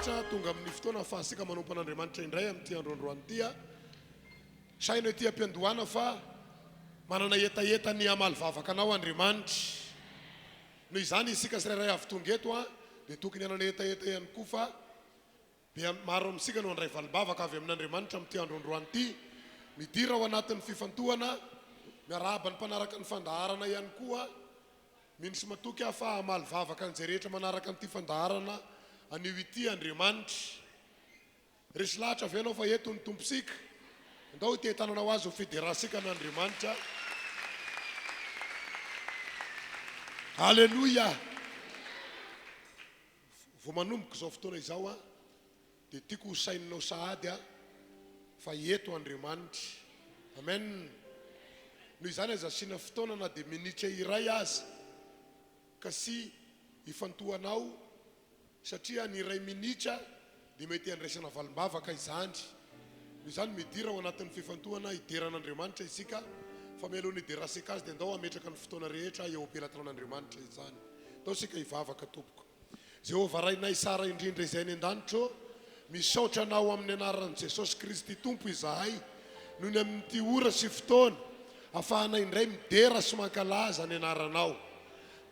Andriamanitra tonga amin'ny fotoana fahasika manompana Andriamanitra indray amin'ity androandroany ity. Saina ity ampiandohana fa manana etaeta ny amaly vavaka anao Andriamanitra. Noho izany isika tsirairay avy tonga eto dia tokony hanana etaeta ihany koa fa maro amintsika no handray valibavaka avy amin'Andriamanitra amin'ity androandroany ity. Midira ao anatin'ny fifantohana, miarahaba ny mpanaraka ny fandaharana ihany koa. Minisy matoky fa amaly vavaka an'izay rehetra manaraka an'ity fandaharana anio ity Andriamanitra. Resy lahatra avy anao fa eto ny tomposika. Andao ity tananao azy ho federasika n'Andriamanitra. Halleluja. Vao manomboka izao fotoana izao dia tiako ho saininao sahady fa eto Andriamanitra. Amen. Noho izany aza asiana fotoana na dia minitra iray azy kasi ifantohanao satria ny iray minitra dia mety andraisana valimbavaka izany. Noho izany midira ao anatin'ny fifantohana hideran'Andriamanitra isika fa mialohan'ny hiderasika azy dia andao ametraka ny fotoana rehetra eo ampelatran'Andriamanitra izany. Andao sika hivavaka tompoko. Jehovah rainay sara indrindra izay ny an-danitro, misaotra anao amin'ny anaran'i Jesosy Kristy Tompo izahay noho ny amin'ity ora sy fotoana ahafahanay indray midera sy mankalaza ny anaranao.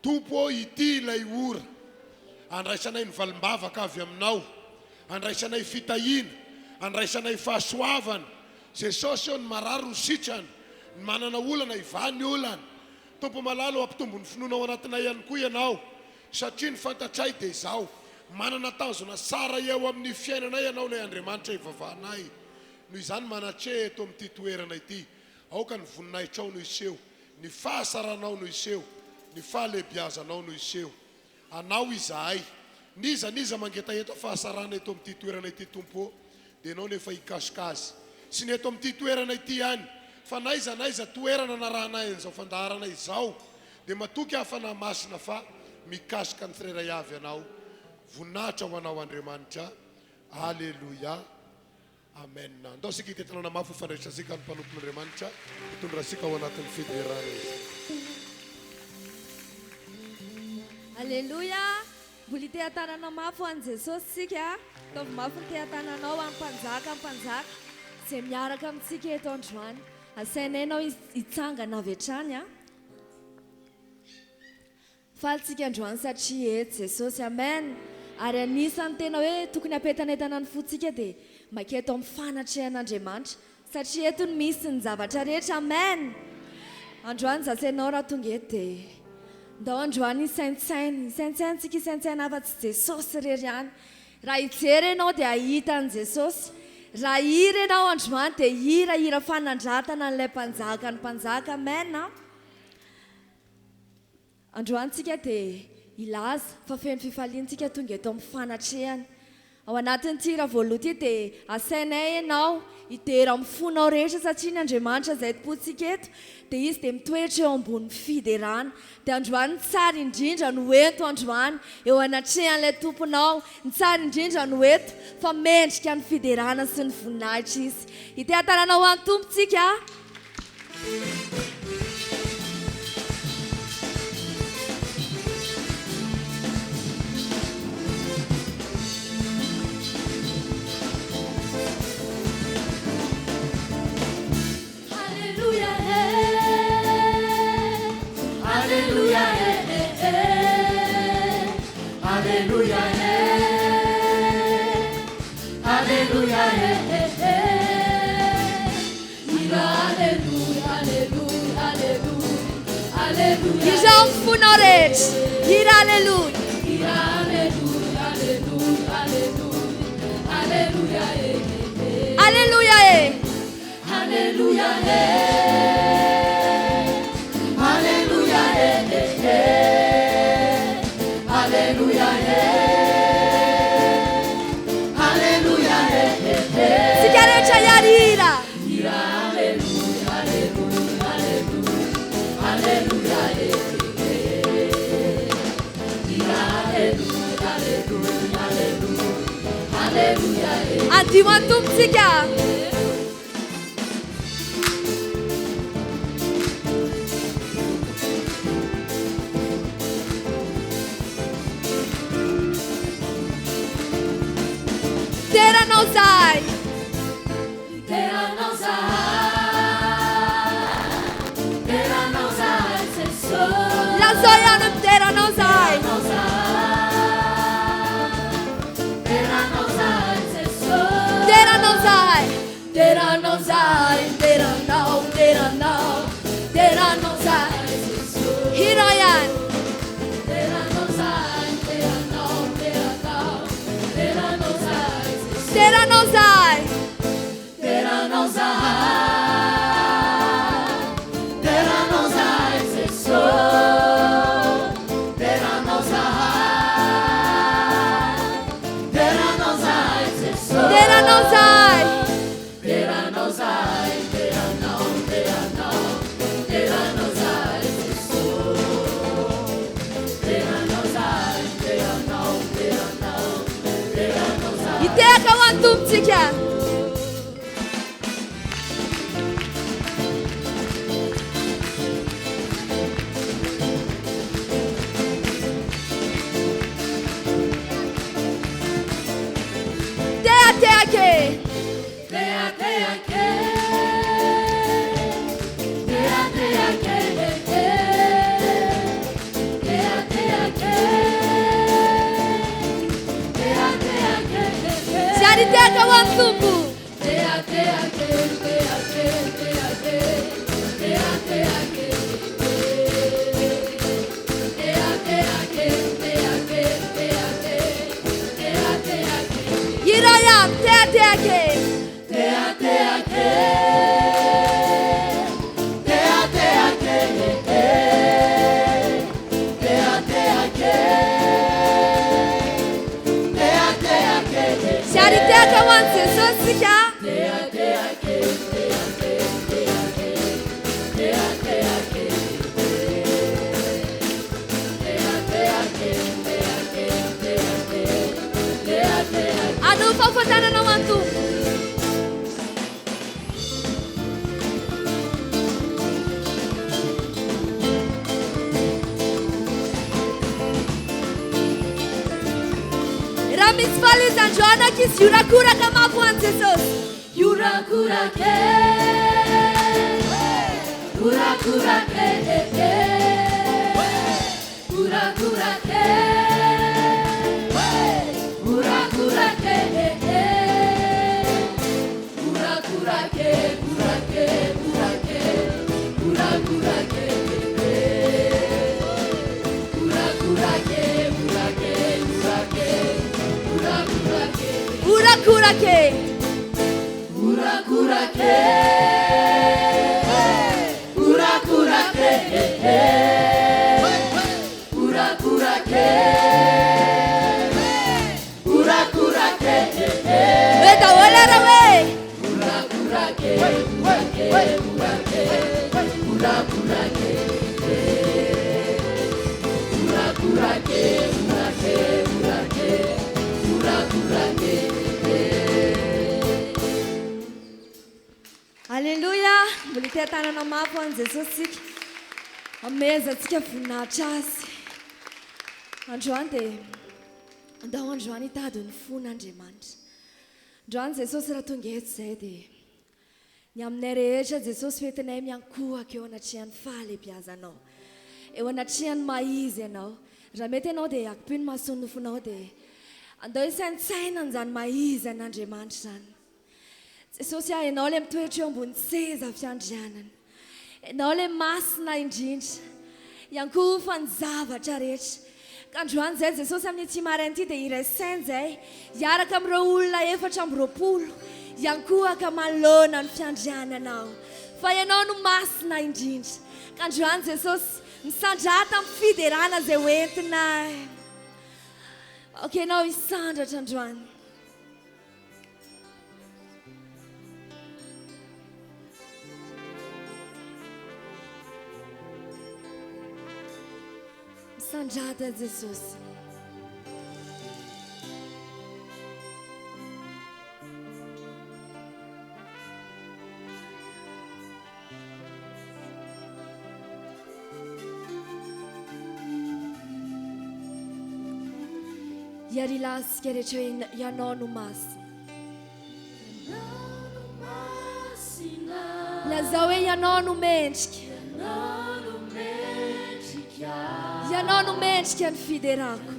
Tompo ity ilay ora, andraisanay ny valimbavaka avy aminao, andraisanay fitahiana, andraisanay fahasoavana. Jesosy eo ny marary ho sitrany, ny manana olana ivany olana. Tompo malalo ampitombo ny finoana ao anatinay ihany koa ianao, satria ny fantatray dia izao, manana tanjona sara eo amin'ny fiainanay ianao ilay Andriamanitra ivavahanay. Noho izany manatre eto amin'ity toerana ity, aoka ny voninahitrao no iseho, ny fahasaranao no iseho, ny fahalebiazanao no iseho. Anao izahay, niza mangetaeta fahasarana eto amin'ity toerana ity Tompo, dia anao nefa hikasokazy. Sy ny eto amin'ity toerana ity ihany, fa naiza toerana narahanay an'izao fandaharana izao, dia matoky hafana masina fa mikasoka ny tsirairay avy anao. Voninahitra ho anao Andriamanitra. Halleluja. Amen. Andao sika hitetanana mafy ho fandraisasika ny mpanompon'Andriamanitra, hitondrasika ao anatin'ny federana izy. Halleluja. Mbola ite-tanana mafy ho an'i Jesosy sika. Ataovy mafy ny te-tananao amin'ny mpanjaka izay miaraka amintsika eto androany. Asainay hitsangana avy hatrany. Falitsika androany satria eto Jesosy. Amen. Ary anisan'ny tena hoe tokony apetanay tanany fotsika dia maketo amin'ny fanatrehan'Andriamanitra satria eto ny misy ny zavatra rehetra. Amen. Androany zasainao raha tonga eto dia ndao androany isaintsaintsika isaintsaina afa-tsy Jesosy rery ihany. Raha hijery ianao dia ahita ny Jesosy. Raha hira ianao androany dia hira fanandratana n'ilay mpanjaka ny mpanjaka. Amen. Androantsika dia ilaza fa feno fifaliantsika tonga eto amin'ny fanatrehany. Ao anatin'ity raha voaloha ity dia asainay ianao hidera amin'ny fonao rehetra satria ny Andriamanitra izay topontsika eto dia izy dia mitoetra eo ambony fiderana. Dia androany tsara indrindra no ento androany eo anatrehan'ilay tomponao. Ny tsara indrindra no ento fa mendrika ny fiderana sy ny voninahitra izy. Ite-tanana ho an'ny tompontsika. Alleluia, Alleluia, Alleluia, Alleluia. Ira amin'ny fonao rehetra. Ira alleluia. Alleluia, Alleluia. Alleluia, Alleluia, Alleluia, Si chiareggia Yarira. Alleluia, Alleluia, Alleluia, Alleluia, Addio a tu psica. Literanao zahay. Literanao zahay. Literanao zahay Jesosy. Lazao ihany literanao zahay. Literanao zahay Jesosy. Literanao zahay. Literanao zahay. Literanao, literanao. Literanao zahay Jesosy. Hira ihany. Literanao zahay. Literanao, literanao. Literanao zahay Jesosy. Literanao zahay. Literanao zahay. Literanao zahay Jesosy. Literanao zahay. Literanao zahay Jesosy. Literanao zahay. Literanao zahay. Literanao, literanao. Literanao zahay Jesosy. Literanao zahay. Literanao, literanao. Literanao zahay. Hiteka ho an'ny tompontsika. Teake. Teake. Teake. Siari teka ho an'ny tompo. Hira ihany. Teake. Siari teka ho an'ny Jesosy sika. Ano fahafantarana ho an'ny tompo. Raha misy fahalizandroanaka izy iorakoraka mafy ho an'ny Jesosy. Urakurake, urakurake, urakurake, urakurake, urakurake, urake, urake, urakurake, urakurake, urake, urake, urakurake. Urakurake. Urakurake, urakurake, urakurake, urakurake, Weta olera we. urakurake, urake, urake, urakurake, urakurake, urake, urake, urakurake. Alleluia. Mbola ite tanana mafy ho an'i Jesosy sika. Amezantsika voninahitra azy. Androany dia andao androany hitady ny fon'Andriamanitra. Androany Jesosy raha tonga eto izay dia ny aminay rehetra Jesosy fetinay miankohaka eo anatrihan'ny fahalebiazanao. Eo anatrihan'ny maizy ianao. Raha mety ianao dia akipino mahasoa nofonao dia andao isaintsaina an'izany maizy an'Andriamanitra izany. Jesosy ianao ilay mitoetra eo ambony seza fiandrianana. Ianao ilay masina indrindra. Iankofa ny zavatra rehetra. Ka androany izay Jesosy amin'ny aty maraina ity dia iraisany izay hiaraka amin'ireo olona 420 iankohaka manoloana ny fiandriananao. Fa ianao no masina indrindra. Ka androany Jesosy misandrata amin'ny fiderana izay hoentinay. Okay, ianao hisandratra androany. Sandrata Jesosy. Iary lasika rehetra hoe ianao no masina. lazao hoe ianao no mendrika ianao no mendrika ny fiderako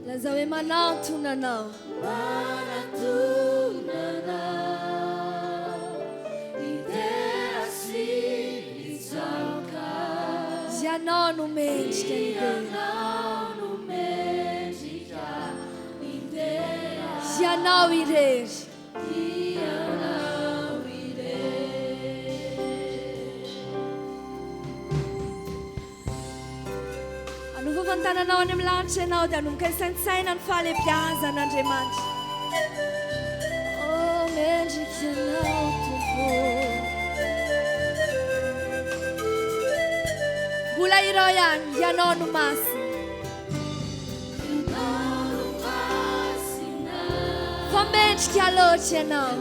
lazao hoe manantona anao ianao no mendrika ianao irery anova ny tananao any amin'ny lanitra ianao dia anomboka ny saintsaina ny fahalebiazan'Andriamanitra mendrika ianao tompo mbola irao ihany ianao no masina fa mendrika loatra ianao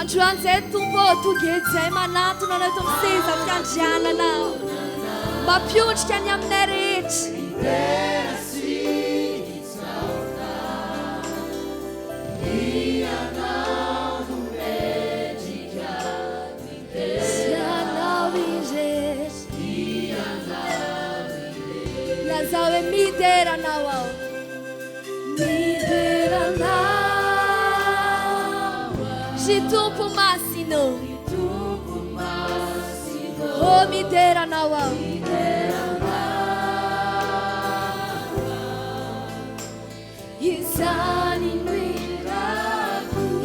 androany izay tompo tongedy izay manantona anao eto amin'ny seza fikandriananao mampiondrika ny aminay rehetra lazao hoe mideranao ao ry tompo masino mideranao ao izany no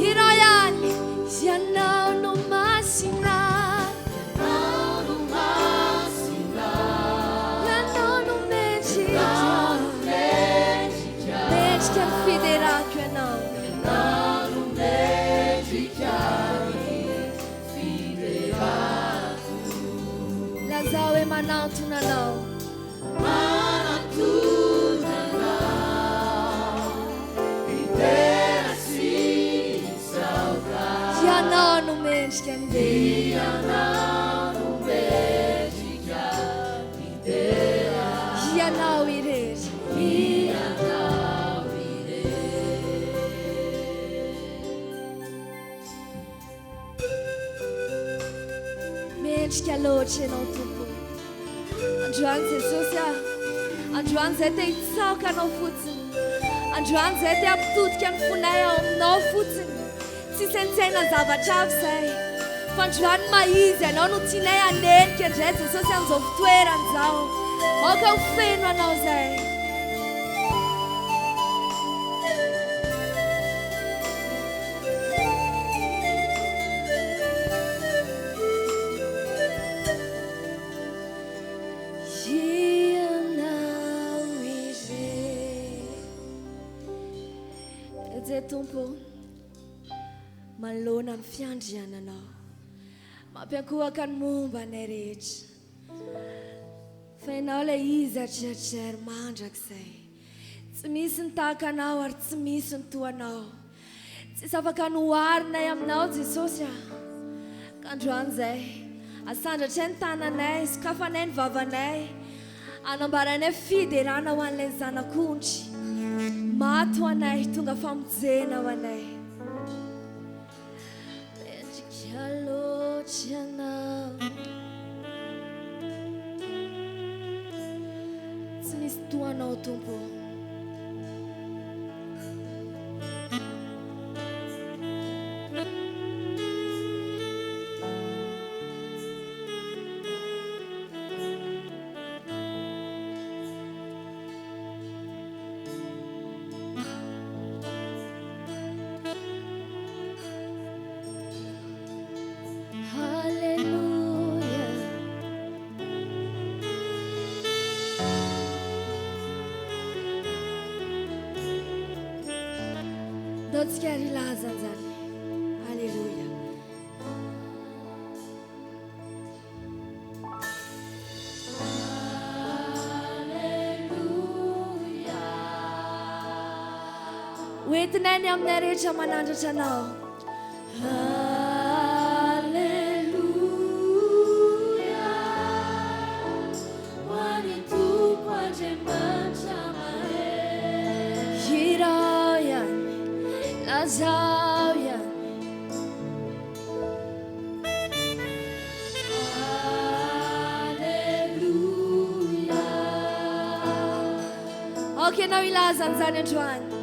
irao ihany ianao no masina fiderako ianao lazao hoe manantona anao ianao no mendrika ianao irery mendrika loatra ianao tompo androany jesosy androany izay te hitsaoka anao fotsiny androany izay te hampitodika ny fonay ao aminao fotsiny tsy saintsaina zavatra avy izay fa androany maizy ianao no tianay hanenika indray jesosy amin'izao fitoerany izao aoka ho feno anao izay tompo malona amin'ny fiandriananao mampiankohaka ny momba anay rehetra fa ianao ilay izy atreritreri mandrakizay tsy misy ny tahaka anao ary tsy misy ny toanao tsisy afaka noharinay aminao jesosy ka androany izay asandratray ny tananay sokafanay ny vavanay anambaranay fiderana ho an'ilay zanak'ondry maty ho anay tonga famonjena ho anay mendrika loatra ianao tsy misy toanao tompo Tsika rilaza zany haleluya hoentinay ny aminay rehetra manandratra anao Lazauia. Okay, now ilaza anzany androany.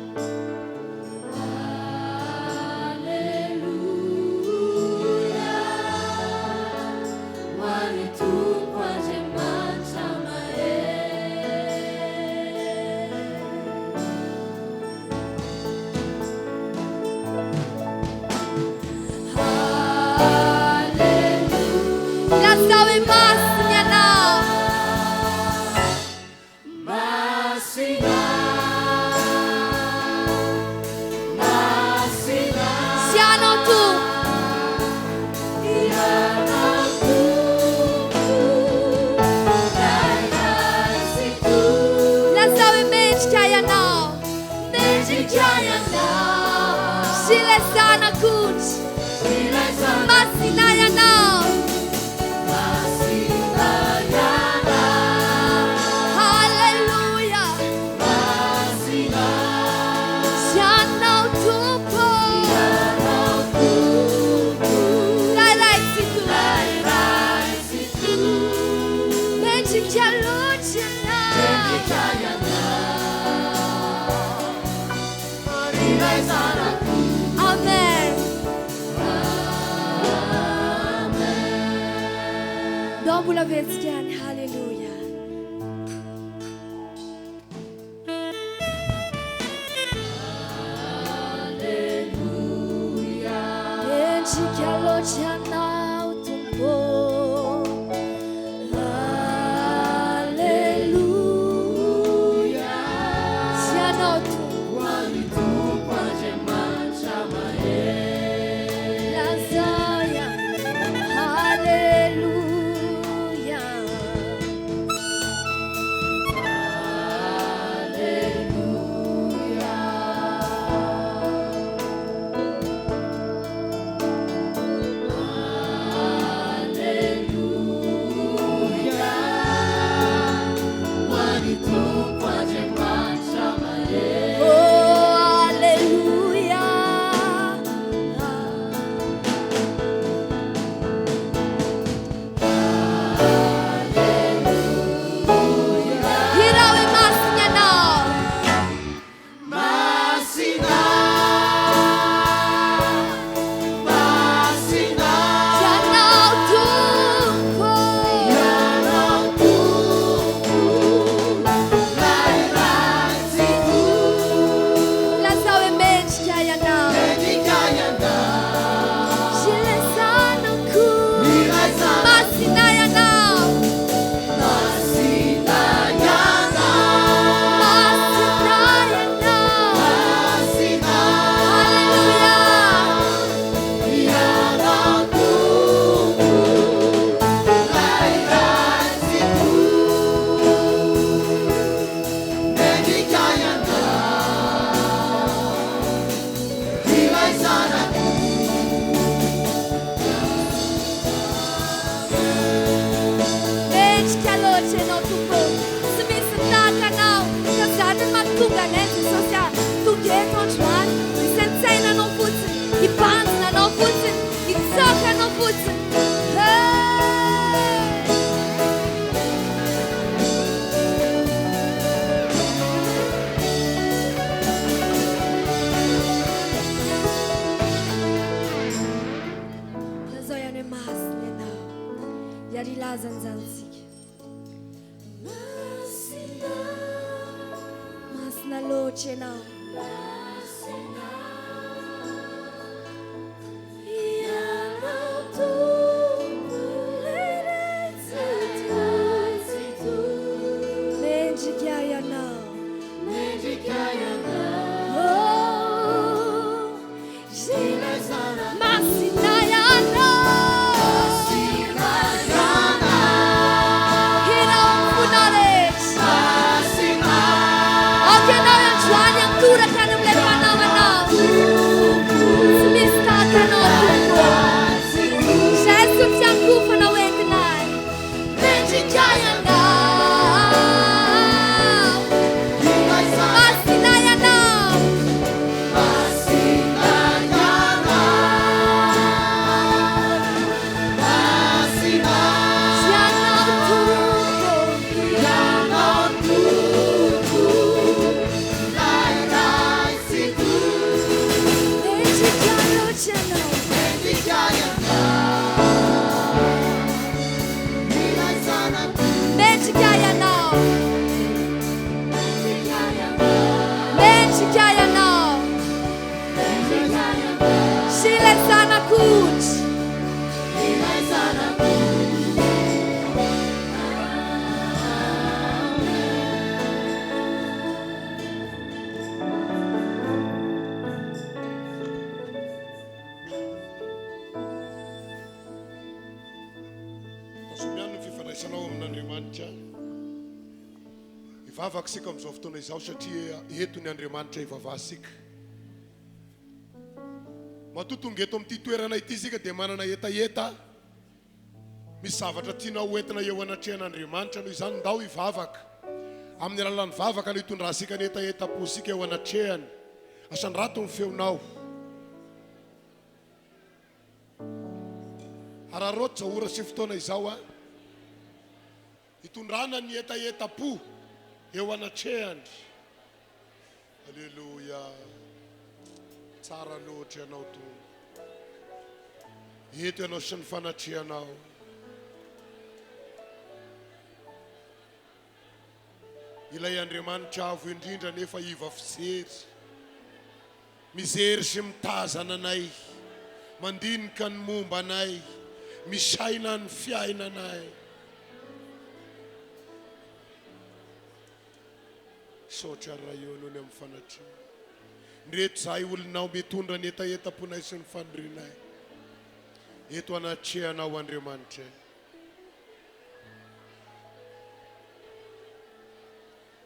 Hallelujah. Okay, now you're trying to do the kind of zanak'ohatra ilay zanako Tasomiany ny fifandraisanao amin'Andriamanitra. Ivavaka sika amin'izao fotoana izao satria eto ny Andriamanitra ivavasika. Matotonga eto amin'ity toerana ity sika dia manana etaeta. Misy zavatra tianao hoentina eo anatrehan'Andriamanitra, noho izany ndao ivavaka. Amin'ny alalan'ny vavaka no hitondrasika ny etaeta-po sika eo anatrehany. Asandrato ny feonao. Araroto zao ora sy fotoana izao a. Hitondrana ny etaeta-po eo anatrehany. Alleluia. Tsara loatra ianao to. Eto ianao sy ny fanatrehanao. Ilay Andriamanitra avo indrindra nefa iva fijery. Mijery sy mitazana anay. Mandinika ny momba anay. Misaina ny fiainanay. Sotra rayono ny amin'ny fanatrehana. Reto zay olonao mitondra ny etaeta-ponay sy ny fandrinay. Eto anatrehanao Andriamanitra.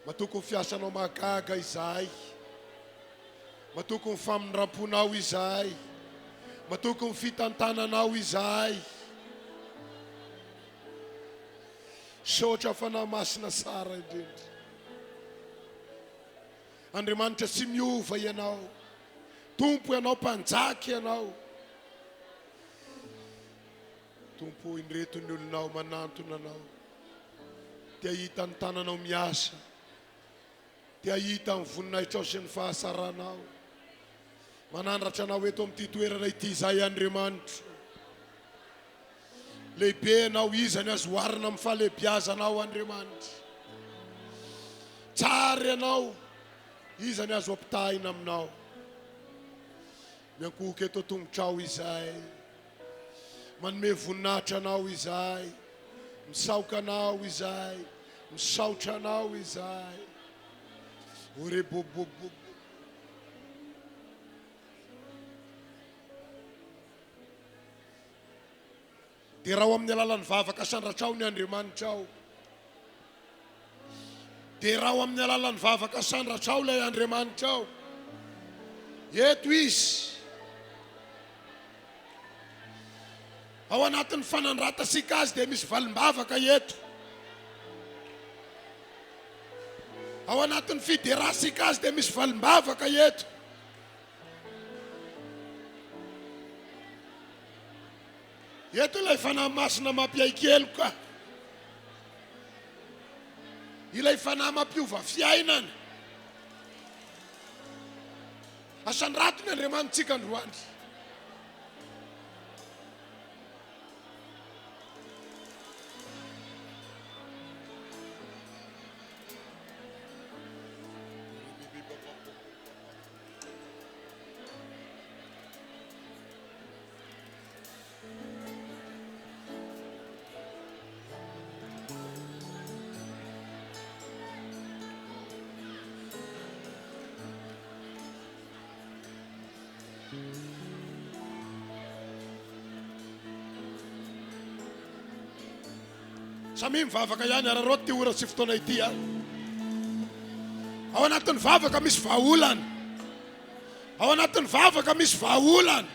Matoko ny fiasanao magaga izahay. Matoko ny famindraponao izahay. Matoko ny fitantananao izahay. Sotra fanahy masina sara indrindra. Andriamanitra sy miova ianao. Tompo ianao, mpanjaka ianao. Tompo indreto ny olonao manantona anao. Tia hita ny tananao miasa. Tia hita ny voninahitrao sy ny fahasaranao. Manandratra anao eto amin'ity toerana ity izay Andriamanitra. Lehibe anao, izany azo oharina amin'ny fahalehibiazanao Andriamanitra. Tsara ianao, izany azo ampitahina aminao. Miankohaka eto tongotrao izay. Manome voninahitra anao izay. Misaoka anao izay. Misaotra anao izay. Ore bobobobo. Dia raha amin'ny alalan'ny vavaka sandratrao ny Andriamanitrao. Dia raha amin'ny alalan'ny vavaka sandratrao ilay Andriamanitrao. Eto izy. Ao anatin'ny fanandratasika azy dia misy valim-bavaka eto. Ao anatin'ny fiderasika azy dia misy valim-bavaka eto. Eto ilay fanahy masina mampiaikeloka. Ilay fanahy mampiova fiainana. Asandrato ny Andriamanitsika androany. Samy mivavaka ihany araroto ty ora sy fotoana ity a. Ao anatin'ny vavaka misy vahaolana. Ao anatin'ny vavaka misy vahaolana.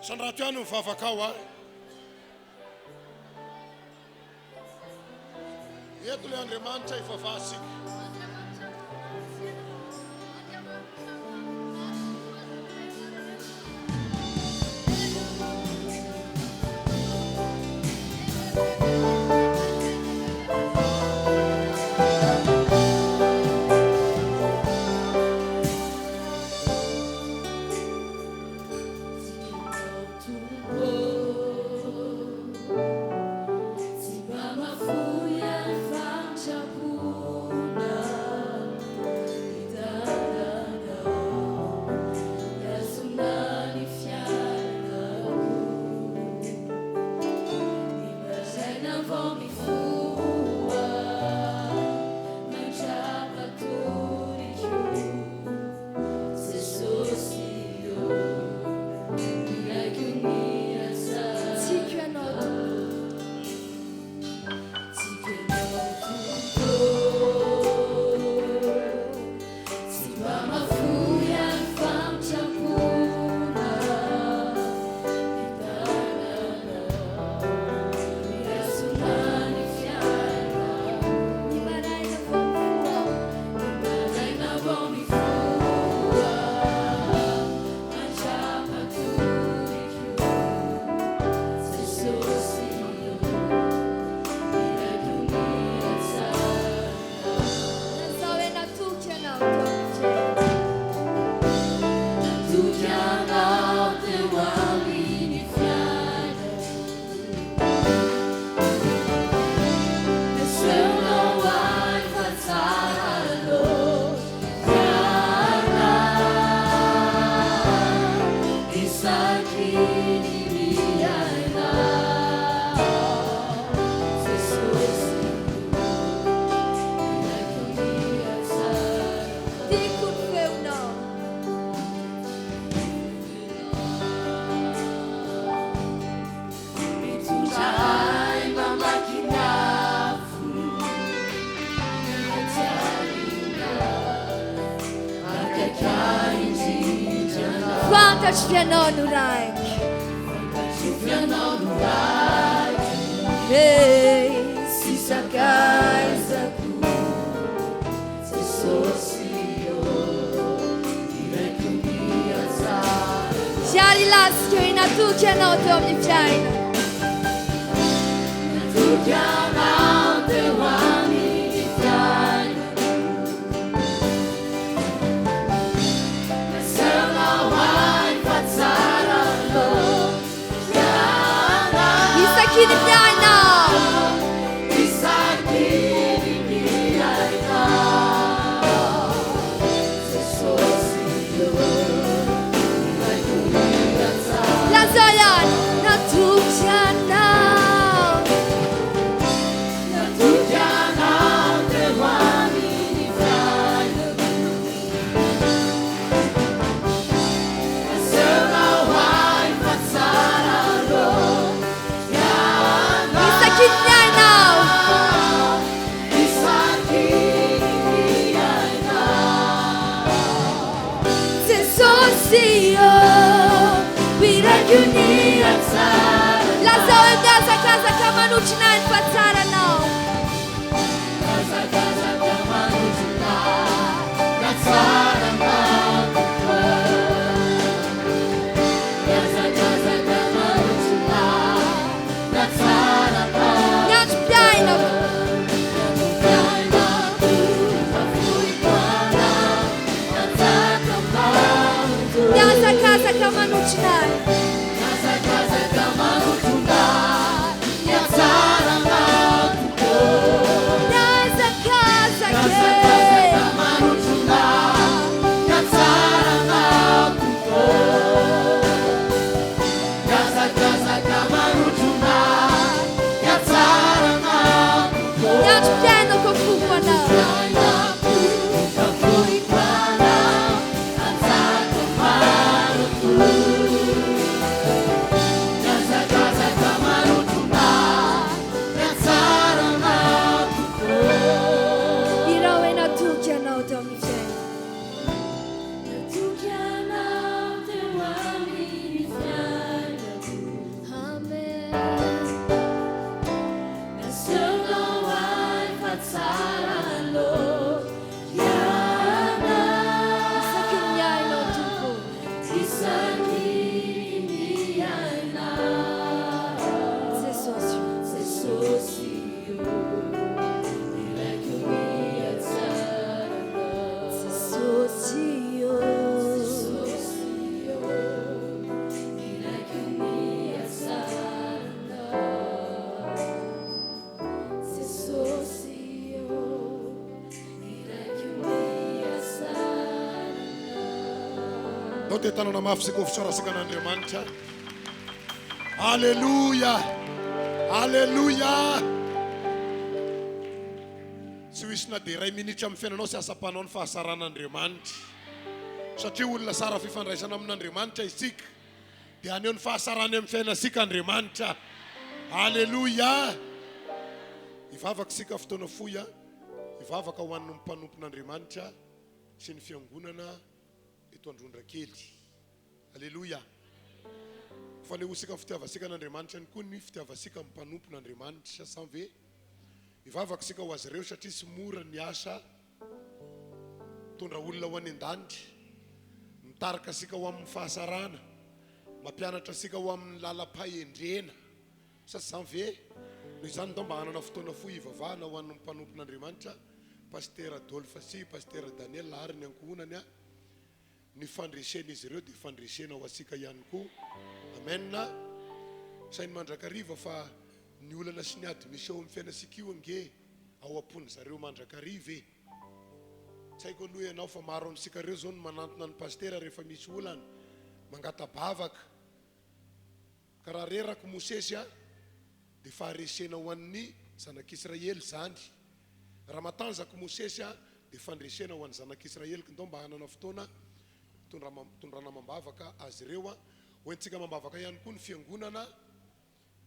Sandrato ihany mivavaka ao a. Eto ilay Andriamanitra ivavasika. fantatr'ianao no raiky Fianao no raiky hey. sy sakaizako Jesosy iraiky mihatsara Ziary lasika io inatoky ianao teo amin'ny fiaina Natoky anao teo amin'ny fiaina Nasanao ay fa tsara loha Isakiny fiainao Isakiny miainao Jesosy iraiky mihatsara Lazao ihany natoky ianao Natoky anao teo amin'ny fiaina Nasanao ay fa tsara loha Isakiny fiainao Isakiny miainao Jesosy io Iraiky mihatsara Lazao engazakazaka manotrinainy fa tsara anao Gazagazaka manotrinahy Natsara anao Gazagazaka manotrinahy Natsara anao Miandro piainako Fiainako Fafoiko anao Natsaka anao miazakazaka manotrinainy Gazagazaka manotrinahy Natsara anao miazakazaka Gazagazaka manotrinahy Natsara anao Gazagazaka manotrinahy Natsara anao miandro piainako foko anao Fiainako fafoiko anao Natsaka anao Gazagazaka manotrinahy Natsara anao irao hoe natoky ianao teo amin'ny fiaina Natoky anao teo amin'ny fiainako amen Nasanao ay fa tsara Isakiny miainao tompo Isakiny miainao Jesosy Jesosy iraiky mihatsara Jesosy io Jesosy iraiky mihatsara Jesosy iraiky mihatsara Dao te tanana mafy sika ofitsarasika an'Andriamanitra. Alleluia. Alleluia. Tsy ho isy na dia iray minitra amin'ny fiainanao sy asa-panao ny fahasaran'Andriamanitra. Satria olona sara fifandraisana amin'Andriamanitra isika. Dia aneo ny fahasarany amin'ny fiainasika Andriamanitra. Alleluia. Ivavaka sika fotoana foya. Ivavaka ho an'ny mpanompon'Andriamanitra sy ny fiangonana eto Androndrakely. Alleluia. Fanehosika fitiavasika an'Andriamanitra ny koa ny fitiavasika amin'ny mpanompon'Andriamanitra samy ve ivavaka sika ho azy ireo satria sy mora ny asa tondra olona ho any an-danitra, mitarika sika ho amin'ny fahasarana, mampianatra sika ho amin'ny lalam-pahendrena samy ve noho izany ndao mba hanana fotoana fohy ivavahana ho an'ny mpanompon'Andriamanitra Pasteur Adolphe sy Pasteur Daniel ary ny ankohonany ny fandresena izy ireo dia fandresena ho asika ihany koa. Amen. Sainy mandrakariva fa ny olana sy ny ady misy eo amin'ny fiainasika io ange ao am-pony zareo mandrakariva e. Tsy haiko aloha ianao fa maro amintsika ireo zao no manantona ny pastera rehefa misy olana mangata-bavaka. Ka raha reraka Mosesy dia faharesena ho an'ny zanak'Israely zany. Raha matanjaka Mosesy dia fandresena ho an'ny zanak'Israely ndao mba hanana fotoana tondrana-mambavaka azy ireo hoentsika mambavaka ihany koa ny fiangonana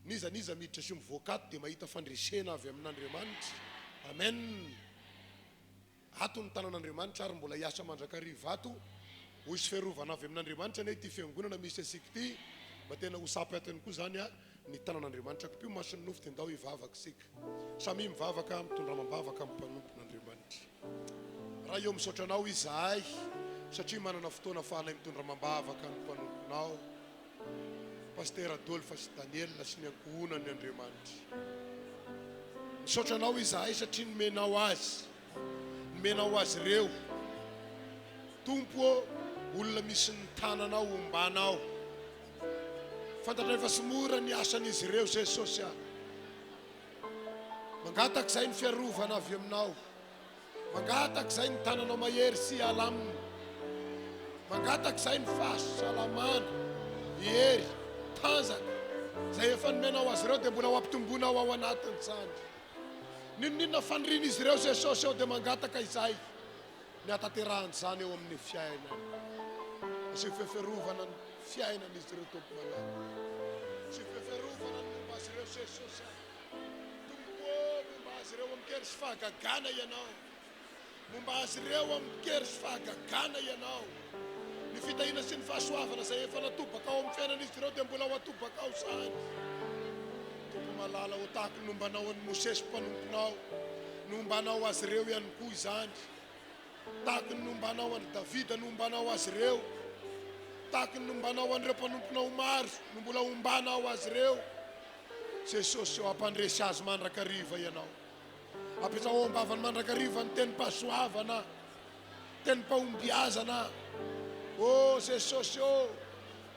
niza miditra sy mivoakato dia mahita fandresena avy amin'Andriamanitra. Amen. Ato ny tanan'Andriamanitra ary mbola hiasa mandrakariva ato ho isy fiarovana avy amin'Andriamanitra ny ty fiangonana misy asika ty mba tena ho sapatany koa zany ny tanan'Andriamanitra kopio masony nofo dia ndao hivavaka sika samy mivavaka mitondra-mambavaka amin'ny mpanompon'Andriamanitra raha eo misaotra anao izahay satria manana fotoana ahafahanay mitondra-mambavaka ny mpanomponao Pasteur Adolphe sy Daniel sy ny ankohonany Andriamanitra misaotra anao izahay satria nomenao azy ireo tompo olona misy ny tananao ombanao fantatra efa simora ny asan'izy ireo Jesosy mangatak'izay ny fiarovana avy aminao mangatak'izay ny tananao mahery sy alamina mangatak'izay ny fahasalamana hery tanjaka zay efa nomenao azy ireo dia mbola ho ampitomboinao ao anatiny zany ninonina fanirina izy ireo Jesosy eo dia mangataka izay ny ataterahany zany eo amin'ny fiainany sy fifiarovana ny fiainana izy ireo tompo malala sy fifiarovana ny momba azy ireo Jesosy tompo momba azy ireo amikery sy fahagagana ianao momba azy ireo amikery sy fahagagana ianao ny fitahina sy ny fahasoavana zay efa natobaka ao amin'ny fiainan'izy ireo dia mbola ho atobaka ao zany tompo malala ho tahaka nombanao an'ny Mosesy mpanomponao nombanao azy ireo ihany koa izany tahaka ny nombanao an'ny Davida nombanao azy ireo tahaka ny nombanao an'ireo mpanomponao maro no mbola ombanao azy ireo Jesosy eo ampandresy azy mandrakariva ianao apetrao ao ambavany mandrakariva ny teny mpahasoavana teny mpahombiazana ô Jesosy eo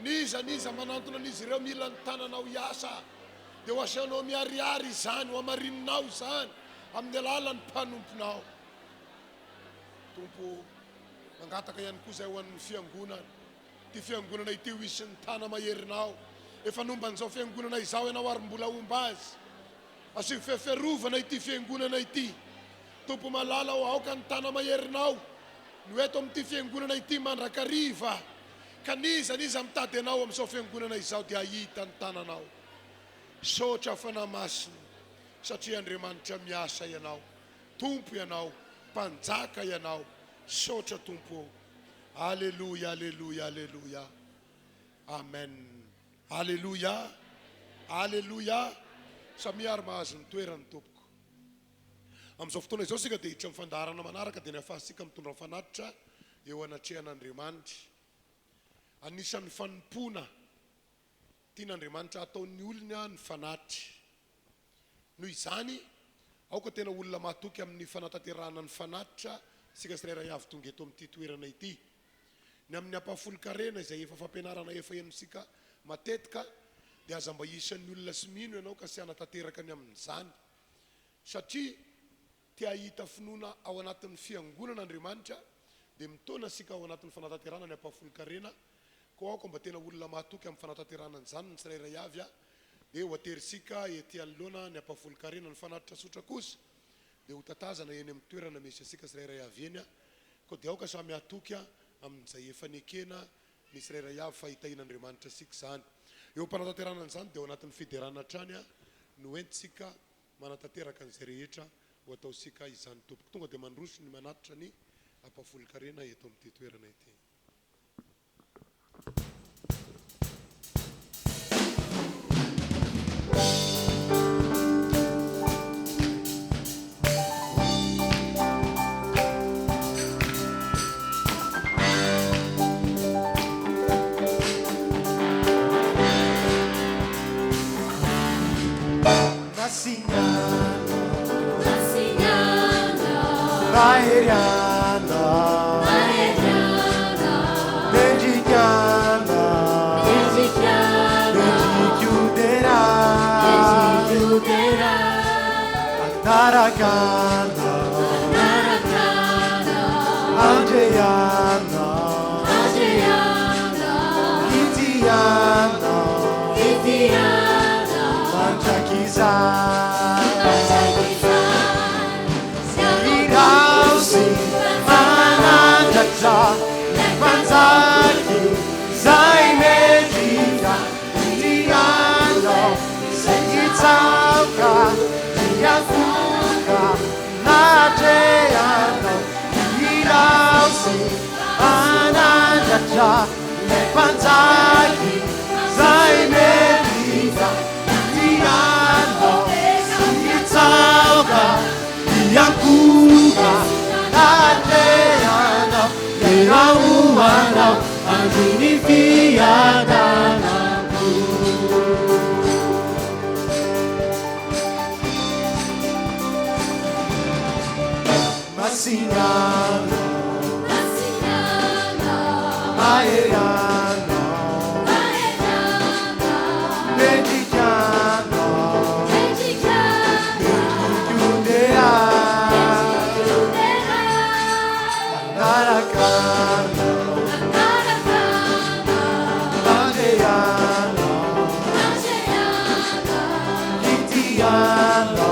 niza manantona an'izy ireo mila ny tananao hiasa dia ho asianao miariary izany ho amarininao izany amin'ny alalan'ny mpanomponao tompo mangataka ihany koa zay ho an'ny fiangonana ty fiangonana ity ho isy ny tana maherinao efa nomban'izao fiangonana izao ianao ary mbola omba azy asy fifiarovana ity fiangonana ity tompo malala ho aoka ny tana maherinao no eto amin'ity fiangonana ity mandrakariva ka niza mitady anao amin'izao fiangonana izao dia ahita ny tananao sotra fanamasina satria Andriamanitra miasa ianao tompo ianao mpanjaka ianao sotra tompo Alleluia alleluia alleluia amen alleluia alleluia samiary mahazo ny toerany tompoko amin'izao fotoana izao sika dia hiditra amin'ny fandaharana manaraka dia ny ahafahasika mitondra fanatitra eo anatrehan'Andriamanitra anisan'ny fanompona tian'Andriamanitra ataon'ny olona ny fanatitra noho izany aoka tena olona mahatoky amin'ny fanatanterahana ny fanatitra sika sirairay avy tonga eto amin'ity toerana ity ny amin'ny ampahafolo-karena izay efa fampianarana efa enosika matetika dia aza mba isan'ny olona sy mino ianao ka sy hanatanteraka ny amin'izany satria tia hita finoana ao anatin'ny fiangonan'Andriamanitra dia mitona sika ao anatin'ny fanatanterahana ny ampahafolo-karena ko aoka mba tena olona mahatoky amin'ny fanatanterahana an'izany ny tsirairay avy dia ho aterisika ety anoloana ny ampahafolo-karena ny fanatitra sotra kosa dia ho tatazana eny amin'ny toerana misy asika tsirairay avy eny ko dia aoka samy hatoky amin'izay efa nekena ny tsirairay avy fahitahin'Andriamanitra sika zany eo mpanatanterahana an'izany dia ao anatin'ny fiderana hatrany no entisika manatanteraka an'izay rehetra ho ataosika izany tompoko tonga dia mandroso ny manatitra ny ampahafolo-karena eto amin'ity toerana ity Ananda Anadra Lepanzaki Zaimeliza Diano Sitauga Yakuga Nateano Yerauano Adinifiadana Masignano Maeriano Mendicano Mendicudea Naracano Nadeano Litiano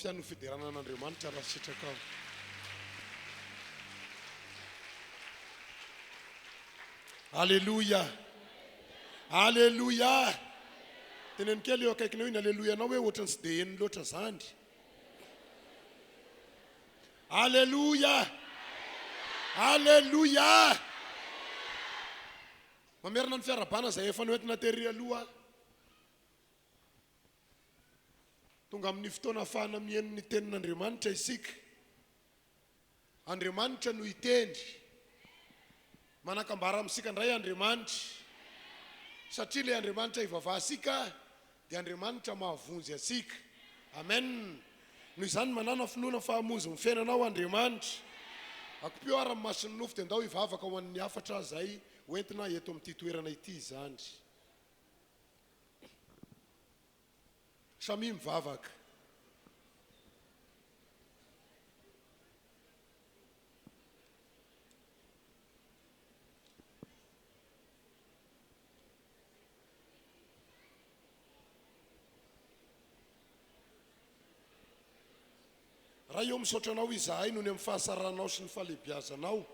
Fianno fiderana an'Andriamanitra raha sitraka ao. Alléluia. Alléluia. Tenen'ny kely eo akaikinao iny alléluia anao hoe ohatrany tsy dia heno loatra zany. Alléluia. Alléluia. Mamerina ny fiarabana izay efa noentina tery aloha. Tonga amin'ny fotoana ahafahana mihaino ny tenin'Andriamanitra isika. Andriamanitra no hitendry. Manakambara amintsika indray Andriamanitra. Satria ilay Andriamanitra ivavahasika dia Andriamanitra mahavonjy asika. Amen. Noho izany manana finoana fahamonjy ny fiainanao Andriamanitra. Akopio ara amin'ny mason'ny nofo dia ndao hivavaka ho an'ny hafatra izay hoentina eto amin'ity toerana ity izany. Samy mivavaka. Raha eo misaotra anao izahay noho ny amin'ny fahasaranao sy ny fahalebiazanao.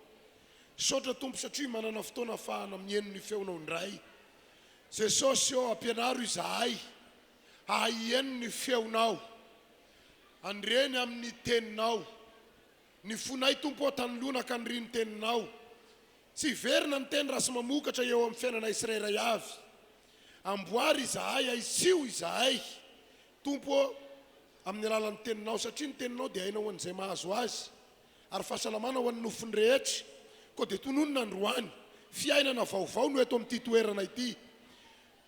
Saotra Tompo satria manana fotoana ahafahana mihaino ny feonao indray. Jesosy eo ampianaro izahay hahieny ny feonao andreny amin'ny teninao ny fonay tompo tanolona ka nry ny teninao tsy verina ny teny rasy mamokatra eo amin'ny fiainana Israely avy amboary izahay aisio izahay tompo amin'ny alalan'ny teninao satria ny teninao dia hainao an'izay mahazo azy ary fahasalamana ho an'ny nofony rehetra koa dia tononona androany fiainana vaovao no eto amin'ity toerana ity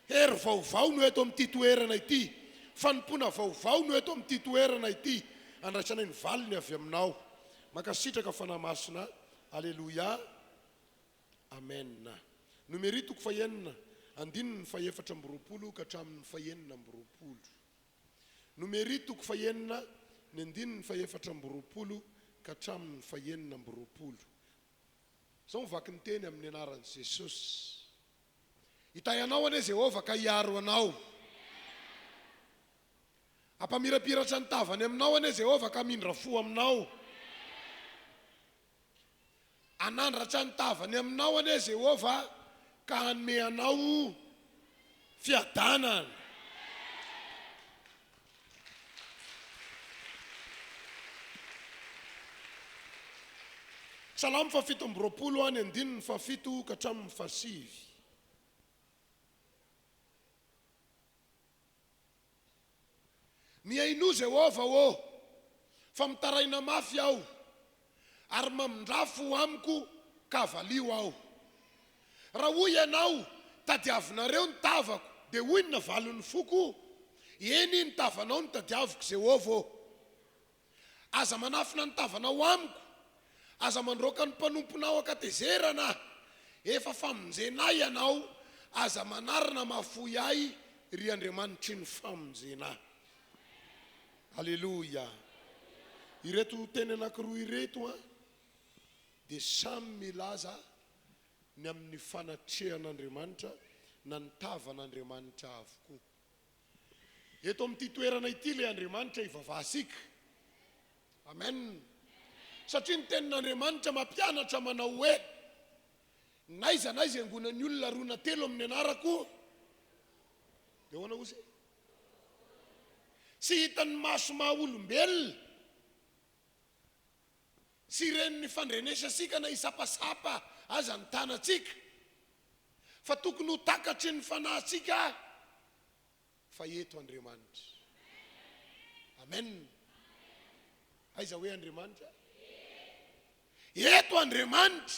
hery vaovao no eto amin'ity toerana ity fanompona vaovao no eto amin'ity toerana ity andraisana ny valiny avy aminao makasitraka fanahy masina aleloia amen numeritoko fahenina andininy faefatra amby roapolo ka hatramin'ny fahenina amby roapolo numeritoko fahenina ny andininy faefatra amby roapolo ka hatramin'ny fahenina amby roapolo zao mivaky ny teny amin'ny anaran'i Jesosy hitay anao ane Jehova ka hiaro anao ampamirapiratra ny tavany aminao ane Jehova ka mindra fo aminao anandratra ny tavany aminao ane Jehova ka hanome anao fiadanana Salamo fafito amby roapolo any andininy fafito ka hatramin'ny fasivy miaino Jehova ô fa mitaraina mafy aho ary mamindrafo amiko ka valio aho raha hoy ianao tadiavinareo ny tavako dia hoy ny navalon'ny foko eny ny tavanao ny tadiaviko Jehova ô aza manafina ny tavanao amiko aza mandroaka ny mpanomponao akatezerana efa famonjenay ianao aza manarina mafoy ahy ry Andriamanitry ny famonjena Aleluia ireto teny anankiroa ireto dia samy milaza ny amin'ny fanatrehan'Andriamanitra na ny tavan'Andriamanitra avokoa eto amin'ity toerana ity le Andriamanitra ivavasika amen satria ny tenin'Andriamanitra mampianatra manao hoe naiza naiza angonan'ny olona roa na telo amin'ny anarako dia hoana ozy sy hitan'ny maso maha-olombelona sy iren'ny fandrenesasika na isapasapa aza ny tanatsika fa tokony ho takatry ny fanahtsika fa eto Andriamanitra amen aiza hoe Andriamanitra eto Andriamanitra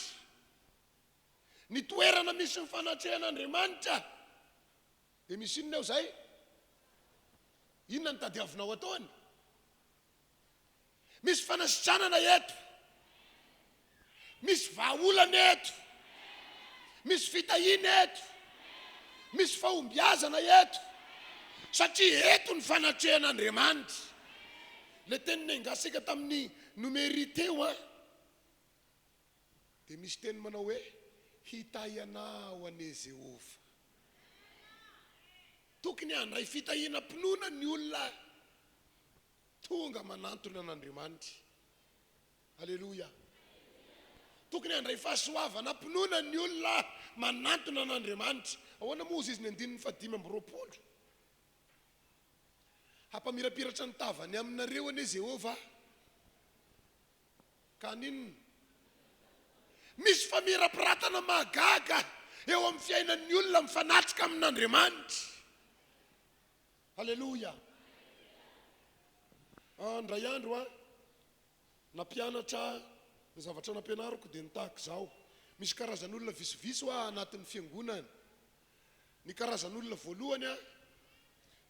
ny toerana misy ny fanatrehan'Andriamanitra dia misy inona eo zay inona ny tadiavinao ataony misy fanasitranana eto misy vahaolana eto misy fitahina eto misy fahombiazana eto satria eto ny fanatrehan'Andriamanitra le teniny engasika tamin'ny numerité dia misy teny manao hoe hitay anao ane Jehova tokony handray fitahina mpinona ny olona tonga manantona an'Andriamanitra aleluia tokony handray fahasoavana mpinona ny olona manantona an'Andriamanitra ahoana mozy izy ny andininy fadimy amby roapolo hampamirapiratra ny tavany aminareo ane Jehova ka ninona misy famirapiratana mahagaga eo amin'ny fiainan'ny olona mifanatrika amin'Andriamanitra aleluia andray andro nampianatra ny zavatra nampianariko dia nitahaka izao misy karazan'olona visivisy anatin'ny fiangonana ny karazan'olona voalohany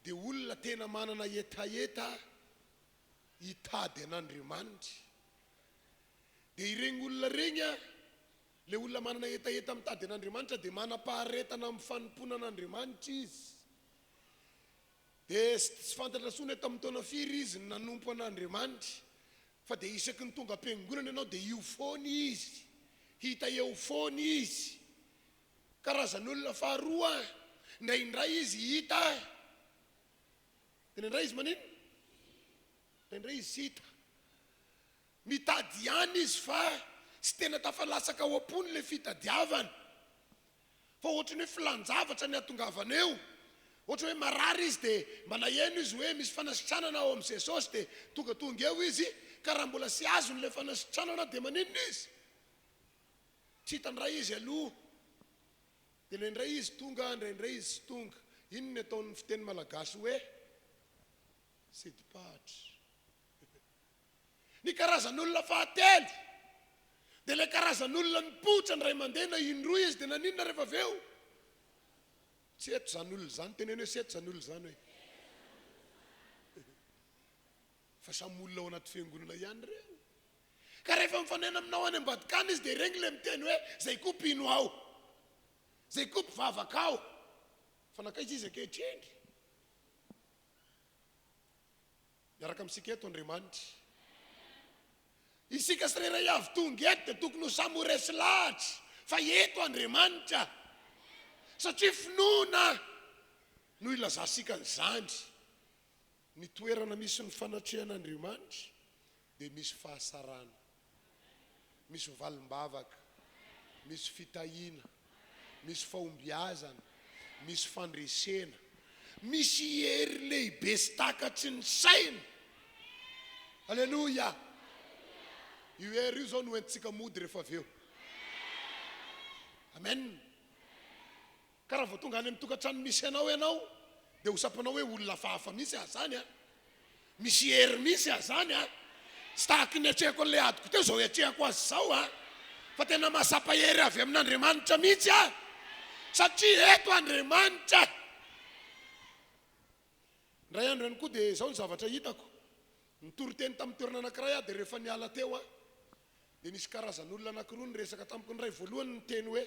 dia olona tena manana etaeta hitady an'Andriamanitra dia ireny olona reny le olona manana etaeta mitady an'Andriamanitra dia manam-paharetana amin'ny fanompoana an'Andriamanitra izy dia tsy fantatra sona eto amin'ny taona firy izy nanompo an'Andriamanitra fa dia isaky ny tonga am-piangonana ianao dia io foany izy hita eo foany izy karazan'olona faharoa indraindray izy hita indraindray izy manino indraindray izy hita mitady ihany izy fa tsy tena tafalasaka ao am-pony le fitadiavana fa ohatra ny hoe filanjavatra ny atongavana eo ohatra hoe marary izy dia manaheno izy hoe misy fanasitranana ao amin'i Jesosy dia tonga eo izy ka raha mbola sy azo n'ilay fanasitranana dia maninona izy tsy hitandray izy aloha dia nendray izy tonga ndraindray izy sy tonga inony ataon'ny fiteny malagasy hoe sidipahatra ny karazan'olona fahatelo dia ilay karazan'olona nipotra ny ray mandeha na indroa izy dia naninona rehefa avy eo tsy eto zany olona zany teneny hoe sy eto zany olona zany hoe fa samy olona ao anaty fiangonana ihany reo ka rehefa mifanena aminao any ambadikana izy dia regny le miteny hoe zay koa pino ao zay koa mpivavaka ao fanakaiza izy ankehitriny miaraka amintsika eto Andriamanitra isika sy reray avy tonga eto dia tokony ho samy ho resy lahatra fa eto Andriamanitra satria finoana no ilazasika n'izany ny toerana misy ny fanatrehan'Andriamanitra dia misy fahasarana misy valim-bavaka misy fitahiana misy fahombiazana misy fandresena misy hery lehibe sy takatry ny saina alleluia io hery io zao no entintsika mody rehefa avy eo amen ka raha vao tonga any amin'ny tokantrano misy anao ianao dia hosapanao hoe olona fahafa misy azany misy hery misy azany tsy tahaky ny atrehako an'ilay adiko teo zao atrehako azy zao fa tena mahasapa hery avy amin'Andriamanitra mihitsy satria eto Andriamanitra ndray andro ihany koa dia zao ny zavatra hitako nitory teny tamin'ny toerana anankiray dia rehefa niala teo dia nisy karazan'olona anankiroa ny resaka tamiko ny ray voalohany ny teny hoe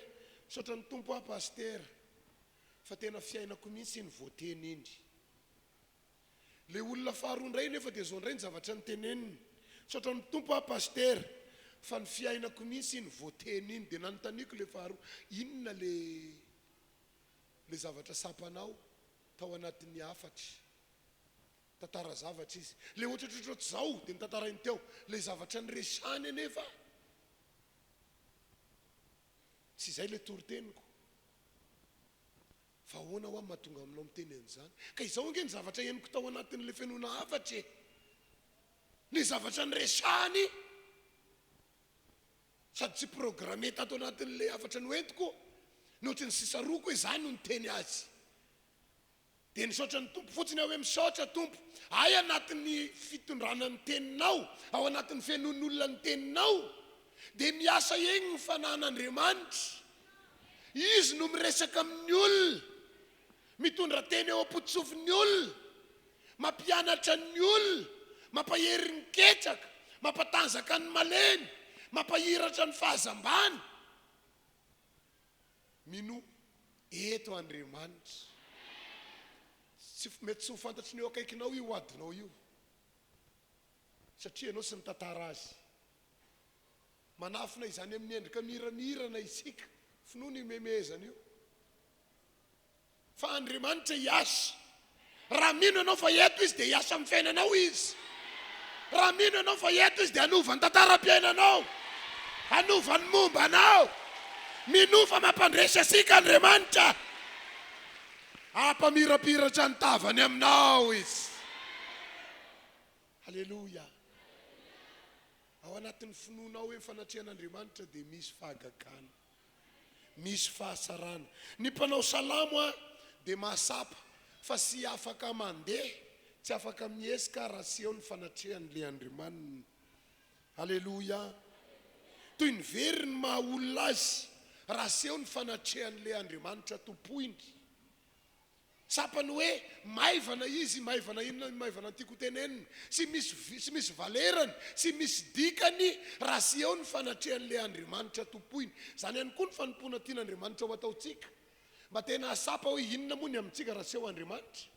saotra ny tompo pastera fa tena fiainako mihitsy ny voateny iny le olona faharoa indray nefa dia zao indray ny zavatra ny teneniny saotra ny tompo pastera fa ny fiainako mihitsy ny voateny iny dia nanontaniako le faharoa inona le zavatra sapanao tao anatin'ny afatry tantara zavatra izy le ohatratrotro zao dia nitantarainy teo le zavatra ny resany anefa tsy izay le toryteniko fa ahoana ho mahatonga aminao miteny an'izany ka izao ange ny zavatra henoko tao anatin'le fenoana afatra le zavatra ny resany sady tsy programme tato anatin'le afatra ny hoentiko ny ohatry ny sisaroko hoe zany no niteny azy dia nisaotra ny tompo fotsiny aho hoe misaotra tompo ay anatin'ny fitondrana ny teninao ao anatin'ny fenon'olona ny teninao dia miasa eny ny fanan'Andriamanitra izy no miresaka amin'ny olona mitondra teny eo am-potsofin'ny olona mampianatra ny olona mampahery ny ketraka mampatanjaka ny malemy mampahiratra ny fahazambany mino eto Andriamanitra mety tsy ho fantatry ny eo akaikinao io adinao io satria ianao sy nitantara azy manafina izany amin'ny endrika miramirana isika finoana imemezana io fa Andriamanitra hiasa raha mino ianao fa eto izy dia hiasa amin'ny fiainanao izy raha mino ianao fa eto izy dia hanova ny tantaram-piainanao hanova ny mombanao minofa mampandresy asika Andriamanitra ampamirapiratra ny tavany aminao izy halleluja ao anatin'ny finoanao hoe fanatrehan'Andriamanitra dia misy fahagagana misy fahasarana ny mpanao salamo dia mahasapa fa sy afaka mandeha tsy afaka miesika raha sy eo ny fanatrehan'le Andriamanitra halleluja toy ny very ny maha olona azy raha sy eo ny fanatrehan'le Andriamanitra tompoiny sapany hoe maivana izy maivana inona maivana tiako teneniny sy misy valerany sy misy dikany raha sy eo ny fanatrehan'le Andriamanitra tompoiny zany ihany koa ny fanompona tian'Andriamanitra ho ataontsika mba tena asapa hoe inona moa ny amintsika raha sy eo Andriamanitra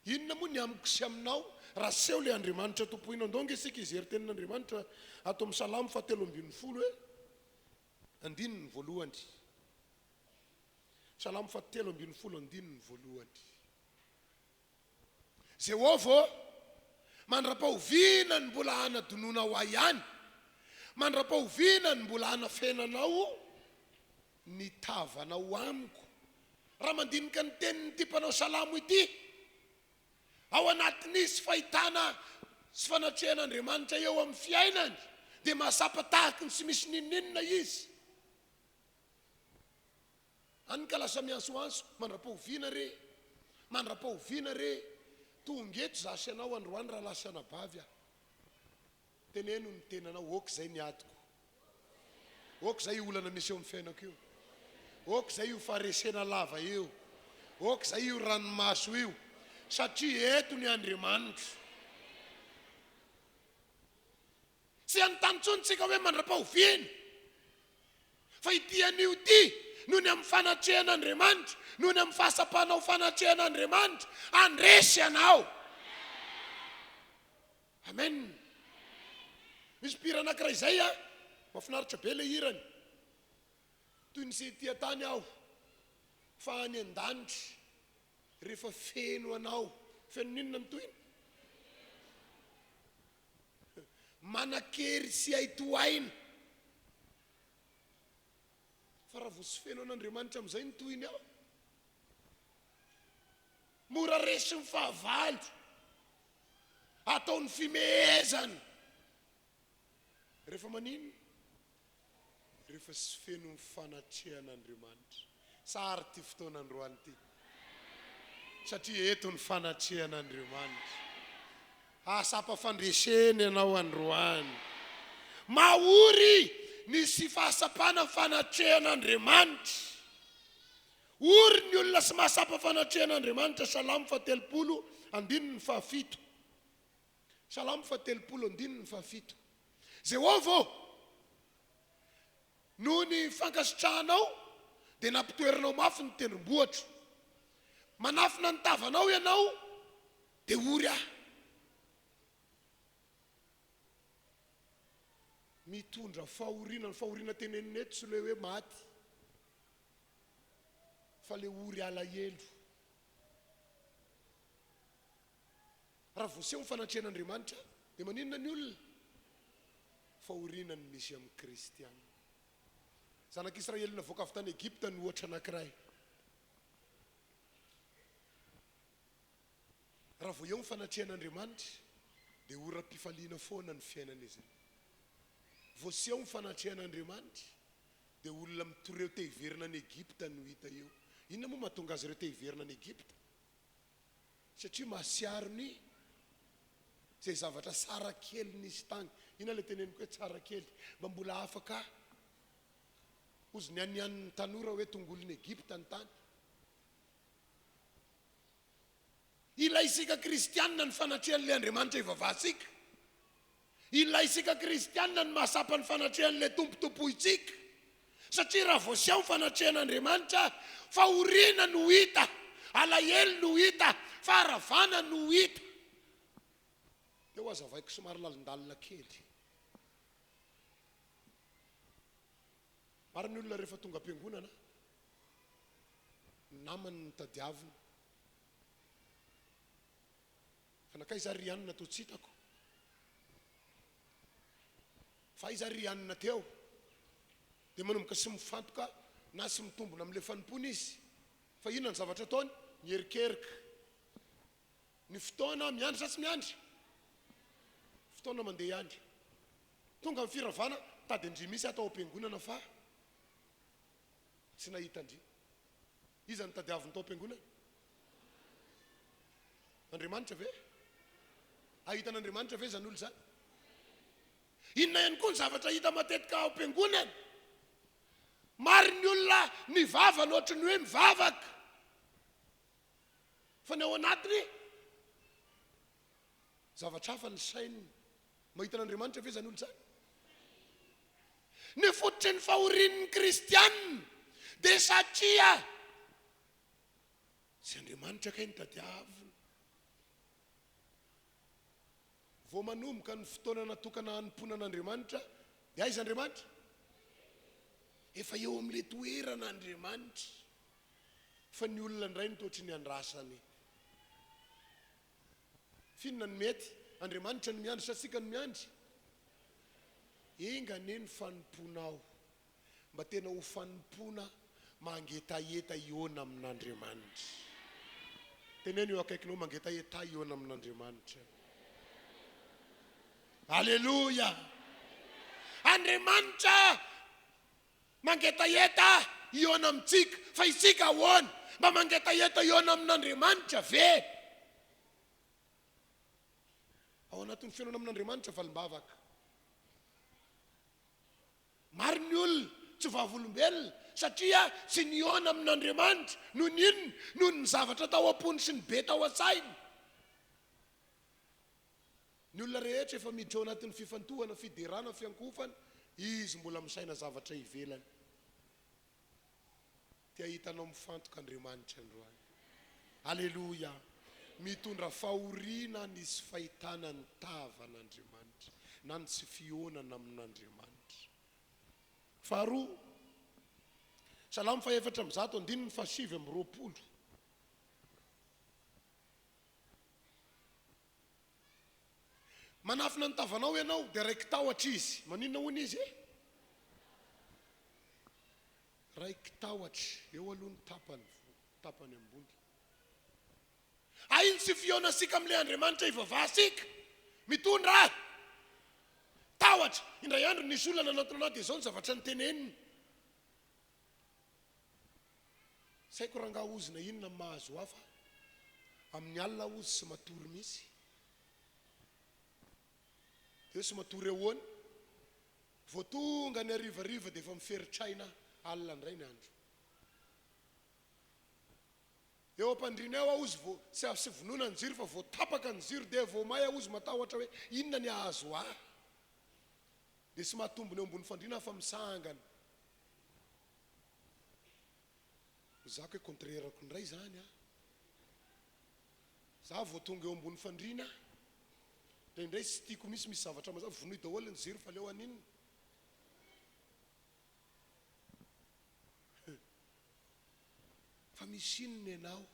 inona moa ny amiko sy aminao raha sy eo le Andriamanitra tompoiny andonga isika izy hery tenin'Andriamanitra ato amin'ny Salamo 7:10 hoe andininy voalohany Salamo 7:10 voalohany Jehova mandra-pahoviana ny mbola hanadonoana ho ahy ihany mandra-pahoviana ny mbola hanafenanao ny tavanao amiko raha mandinika ny tenin'ity mpanao salamo ity ao anatin'isy fahitana sy fanatrehan'Andriamanitra eo amin'ny fiainany dia mahasapa tahaka ny sy misy ninninona izy any ka lasa miansoanso mandra-pahoviana re mandra-pahoviana re tongeto zasy anao androany raha lasa nabavy aho teneno ny tenanao oka zay ny atiko oka zay olana misy eo amin'ny fiainako io oka zay io faharesena lava io oka zay io ranomaso io satria eto ny Andriamanitra sy antantsontsika hoe mandra-pahoviana fa ity anio ty noho ny amin'ny fanatrehan'Andriamanitra noho ny amin'ny fahasapanao fanatrehan'Andriamanitra andresy anao amen. Misy mpira anankiray izay mahafinaritra be le hirany toy ny se tia tany aho fa any an-danitra rehefa feno anao feno ninona mitohina manakery sy aitoaina fa raha vosy feno an'Andriamanitra amin'izay ny tohiny aho mora resy ny fahavalo ataony fimehezana rehefa manino rehefa sy feno ny fanatrehan'Andriamanitra sary ty fotoanandroany ty satria eto ny fanatrehan'Andriamanitra asapa fandreseny ianao androany mahory ny sy fahasapana fanatrehan'Andriamanitra ory ny olona sy mahasapa fanatrehan'Andriamanitra Salamo 37:7 Salamo 37:7 Jehovah noho ny fankasitrahanao dia nampitoerinao mafy ny tendrombohitra manafina ny tavanao ianao dia ory aho mitondra fahoriana ny fahoriana tenenina eto sy le hoe maty fa le ory alahelo raha voaseho ny fanatrehan'Andriamanitra dia maninona ny olona fahoriana ny misy amin'ny kristiana zanak'Israely navoaka avy tany Egypta ny ohatra anankiray raha vao eo ny fanatrehan'Andriamanitra dia ora-pifaliana foana ny fiainan'izy voaseho ny fanatrehan'Andriamanitra dia olona mitoreo te hiverina ny Egypta no hita eo inona moa mahatonga azy ireo te hiverina ny Egypta satria mahasiaro ny zay zavatra tsara kely nisy tany ina le teneniko hoe tsara kely mba mbola afaka ozy ny anian'ny tanora hoe tongolon'ny Egypta ny tany ilay isika kristianina ny fanatrehan'le Andriamanitra ivavahasika ilay isika kristianina ny mahasapa ny fanatrehan'le tompotompohitsika satria raha voaseho ny fanatrehan'Andriamanitra fahoriana no hita alahelo no hita faharavana no hita dia ho azavaiko somary lalindalina kely maro ny olona rehefa tonga am-piangonana namany ny tadiavina fanakay za rianina tao tsy hitako fa iza rianina teo dia manomboka sy mifantoka na sy mitombona amin'le fanompona izy fa inona ny zavatra ataony mierikerika ny fotoana miandry sa tsy miandry fotoana mandeha iandry tonga amin'ny firavana tady andry misy atao am-piangonana fa tsy nahita andry iza ny tadiaviny tao am-piangonana Andriamanitra ve ahitan'Andriamanitra ve zany olo zany inona ihany koa ny zavatra hita matetika ao am-piangonana maro ny olona mivavana ohatra ny hoe mivavaka fa ny ao anatiny zavatra hafa ny sainy mahitan'Andriamanitra ve zany olo zany ny fototry ny fahorian'ny kristianina dia satria sy Andriamanitra kay ny tadiavina vao manomboka ny fotoana natokana hanomponan'Andriamanitra dia aiza Andriamanitra efa eo amin'le toeran'Andriamanitra fa ny olona indray nitoatry ny andrasany finona ny mety Andriamanitra ny miandry sa tsika ny miandry engane ny fanomponao mba tena ho fanimpona mangetaheta iona amin'Andriamanitra. Teneno eo akaikinao mangetaheta iona amin'Andriamanitra. Halleluja. Andriamanitra mangetaheta iona amintsika, fa isika ahoana mba mangetaheta iona amin'Andriamanitra ve? Ao anatin'ny fiainana amin'Andriamanitra valim-bavaka. Maro ny olona tsy vavolombelona satria tsy niona amin'Andriamanitra noho ny inona? Noho ny zavatra tao am-pony sy ny be tao an-tsainy. Ny olona rehetra efa miditra ao anatin'ny fifantohana, fiderana, fiankofana, izy mbola misaina zavatra ivelany. Tia hitanao mifantoka Andriamanitra androany. Halleluja. Mitondra fahoriana ny sy fahitana ny tavan'Andriamanitra na ny sy fionana amin'Andriamanitra. Faharoa, Salamo 4:120. Manafina ny tavanao ianao dia raiky tahotra izy. Maninona hono izy? Raiky tahotra eo aloha ny tapany ambony. Ainy sy fiona sika amin'ilay Andriamanitra ivavahasika mitondra tahotra. Indray andro nisy olona nanatona dia izao ny zavatra ny teneniny. Saiko ranga ozina inona mahazo hafa amin'ny alina ozy sy matory misy. Dia sy matory ahoana vao tonga ny harivariva dia efa miferitraina alina indray ny andro. Eo ampandrina eo aozy vao sy vonona ny jiro fa vao tapaka ny jiro dia vao may aozy matahotra hoe inona ny ahazo ahy. Dia sy mahatombony eo ambony fandrina fa misangana. Zako hoe kontrerako indray zany a. Za vao tonga eo ambony fandrina dia indray sy tiako misy zavatra mazava vonoy daholo ny jiro fa leo aninona. Fa misy inona ianao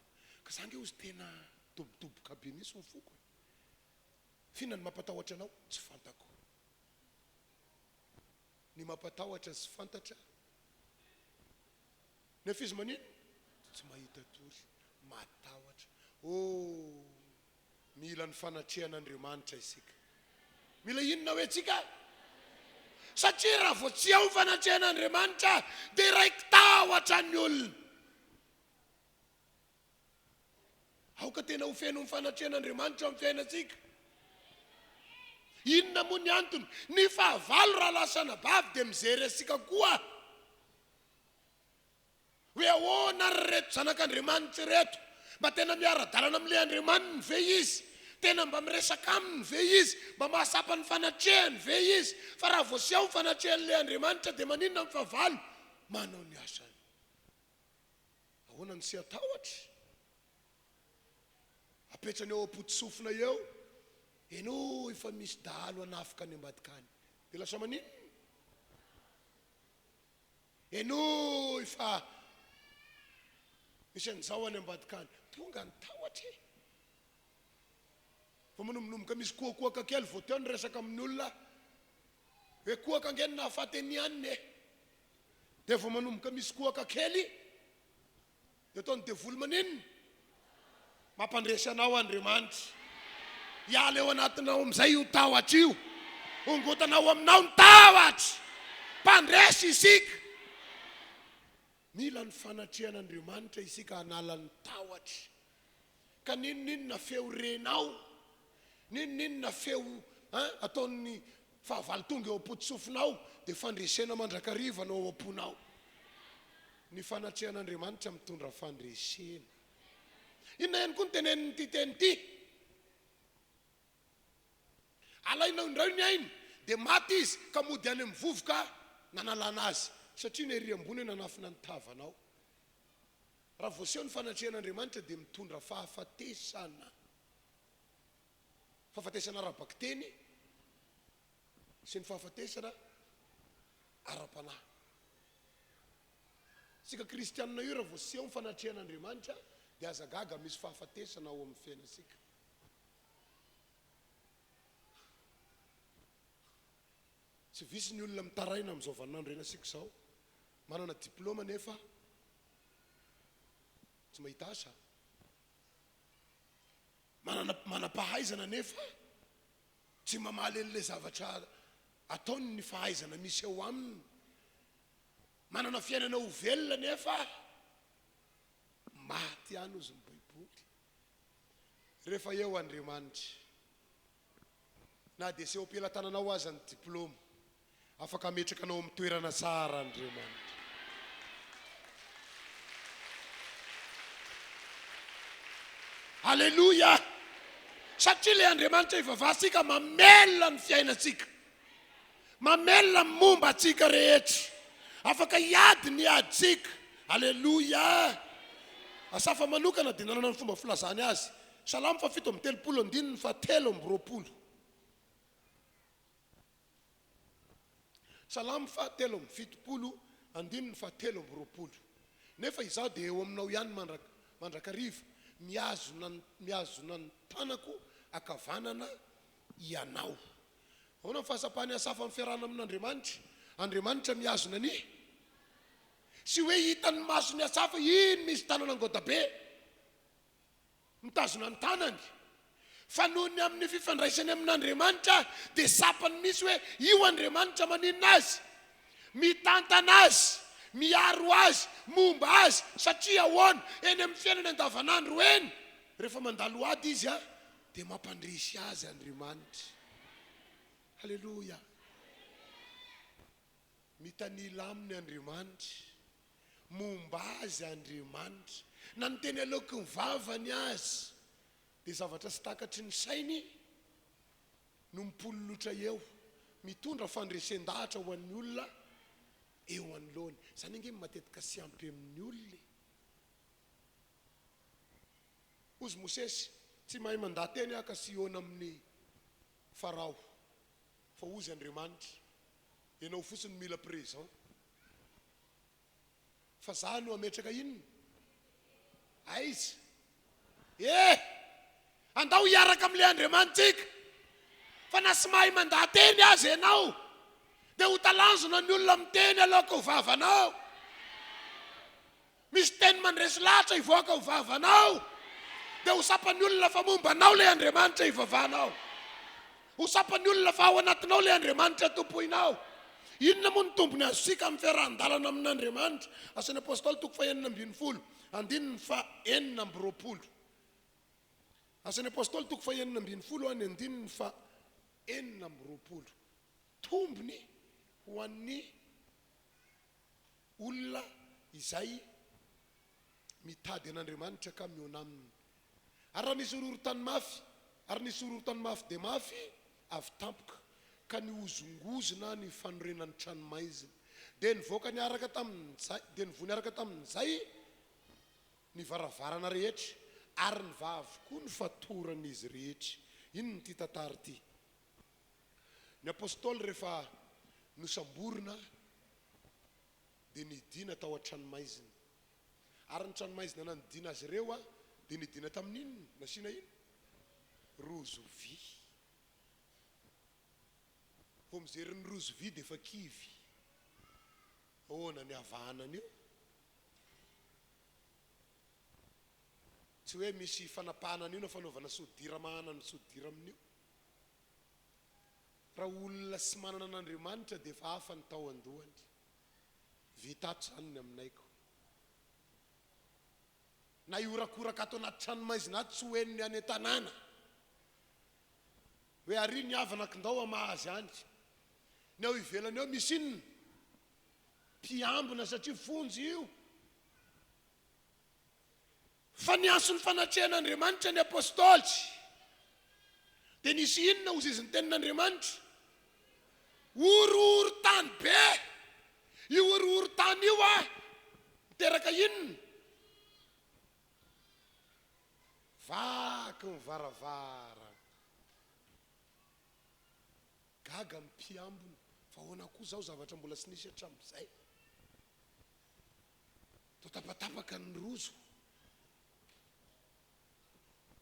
ka zange ozy tena dobodoboka be misy mifoko. Fiona ny mampatahotra anao? Tsy fantako. Ny mampatahotra sy fantatra nefa izy manino? Tsy mahita tory, matahotra. Mila ny fanatrehan'Andriamanitra isika. Mila inona hoe tsika? Satria raha vao tsy ao ny fanatrehan'Andriamanitra dia raiky tahotra ny olona. Aoka tena ho feno ny fanatrehan'Andriamanitra amin'ny fiainantsika. Inona moa ny antony? Ny fahavalo raha lasana bavy dia mijery asika koa. Hoe ahoana ry reto zanak'Andriamanitra reto mba tena miara-dalana amin'ilay Andriamanitra ve izy? Tena mba miresaka aminy ve izy? Mba mahasapa ny fanatrehany ve izy? Fa raha vao sy ao ny fanatrehan'ilay Andriamanitra dia maninona ny fahavalo? Manao ny asany. Ahoana ny sy atahotra? Apetrany eo ampoti-sofina eo, eno efa misy dahalo anafika any ambadika any. Dia lasa maninona? Eno efa misy an'izao any ambadika any. Tonga ny tahotra. Fa manombonomboka misy koakoaka kely vao teo ny resaka amin'ny olona hoe koaka angeny nahafaty any e. Dia vao manomboka misy koaka kely dia ataony devoly maninona? Mampandresy anao Andriamanitra. Hiala eo anatinao amin'izay io tahotra io. Ongotanao aminao ny tahotra. Mpandresy isika. Mila ny fanatrehan'Andriamanitra isika hanala ny tahotra. Ka ninona feo renao? Ninona feo ataon'ny fahavalo tonga eo ampoti-sofinao dia fandresena mandrakariva no ao am-ponao. Ny fanatrehan'Andriamanitra mitondra fandresena. Inona ihany koa ny teneniny teny ity? Alainao indray ny ainy dia maty izy ka mody any amin'ny vovoka nanalana azy satria ny ery ambony nanafina ny tavanao. Raha vao sy eo ny fanatrehan'Andriamanitra dia mitondra fahafatesana. Fahafatesana ara-bakteny sy ny fahafatesana ara-panahy. Sika kristianina io raha vao sy eo ny fanatrehan'Andriamanitra dia aza gaga misy fahafatesana ao amin'ny fiainasika. Tsy visy ny olona mitaraina amin'izao vaninandro renasika izao. manana diplôme nefa tsy mahita asa, manam-pahaizana nefa tsy mamaly an'ilay zavatra ataony ny fahaizana misy eo aminy, manana fiainana ho velona nefa maty any ozy ny baiboly. Rehefa eo Andriamanitra na dia seho am-pelatananao aza ny diplôma, afaka metraka anao amin'ny toerana tsara Andriamanitra. Alleluia! Satria ilay Andriamanitra ivavasika mamelona ny fiainantsika, mamelona ny momba atsika rehetra, afaka hiady ny adsika. Alleluia! Asafa manokana dia nanana ny fomba filazany azy. Salamo 7:7 Salamo 7:7 nefa izaho dia eo aminao ihany mandrakariva, miazona ny tanako akavanana ianao. Ahoana ny fahasapahany asafa amin'ny fiarahana amin'Andriamanitra? Andriamanitra miazona ny, sy hoe hitan'ny masony asafa iny misy tanana angodabe mitazona ny tanany, fa noho ny amin'ny fifandraisany amin'Andriamanitra dia sapany misy hoe io Andriamanitra maninona azy, mitantana azy, miaro azy, momba azy. Satria ahoana eny amin'ny fiainana andavanandro eny, rehefa mandalo ady izy dia mampandrisy azy Andriamanitra. Halleluia! Mitanila aminy Andriamanitra, momba azy Andriamanitra, na ny teny aleoko ny vavany azy dia zavatra sy takatry ny sainy no mipololotra eo, mitondra fandresen-dahatra ho an'ny olona eo anoloany. Zany inge matetika sy ampy amin'ny olona. Ozy Mosesy tsy mahay mandateny aka sy iona amin'ny Farao, fa ozy Andriamanitra ianao fotsiny mila présent. Fa za no ametraka inona aiza, andao hiaraka amin'ilay Andriamanitsika, fa na sy mahay mandateny azy ianao dia ho talanjona ny olona miteny aloka ho vavanao. Misy teny mandresy lahatra hivoaka ho vavanao, dia ho sapany olona fa mombanao ilay Andriamanitra hivavahanao, ho sapany olona fa ao anatinao ilay Andriamanitra tompoinao. Inona moa ny tombony azosika amin'ny fiarahan-dalana amin'Andriamanitra? Asan'ny apôstôly 9:20, andininy 4:20. Asan'ny apôstôly 9:20 any andininy 4:20. Tombony ho an'ny olona izay mitady an'Andriamanitra ka miona aminy. Ary raha nisy horohorontany mafy, ary nisy horohorontany mafy dia mafy avy tampoka, ka ny ozongozona ny fanorenan'ny tranomaizina, dia nivoaka niaraka tamin'izay, dia nivoa niaraka tamin'izay ny varavarana rehetra, ary ny vavy koa ny fatoran'izy rehetra. Ino ny ty tantara ty? Ny apôstôly rehefa nosamborina dia nidina tao an-tranomaizina, ary ny tranomaizina nanidina azy ireo dia nidina tamin'inona? Nasina ino? Rozo vy. Vao mijery ny rozo vy dia efa kivy. Ahoana ny havahanany io? Tsy hoe misy fanapahana an'io na fanaovana sodira mahana ny sodira amin'io. Raha olona sy manana an'Andriamanitra dia efa hafa ny tao andohany. Vitato zany ny aminaiko. Na iorakoraka ato anaty tranomaizina ato tsy hoeniny any an-tanàna hoe ary ny havana kindao amahazy any. Ny ao ivelany eo misy inona? Mpiambina satria fonjy io. Fa ny asony fanatrehan'Andriamanitra ny apôstôly dia nisy inona ozy izy ny tenin'Andriamanitra? Horohorontany be. Io horohorontany io miteraka inona? Vaky ny varavara, gaga ny mpiambina. Fa ahoana koa zao zavatra mbola sy nisy hatramin'izay. Tao tapatapaka ny rozo,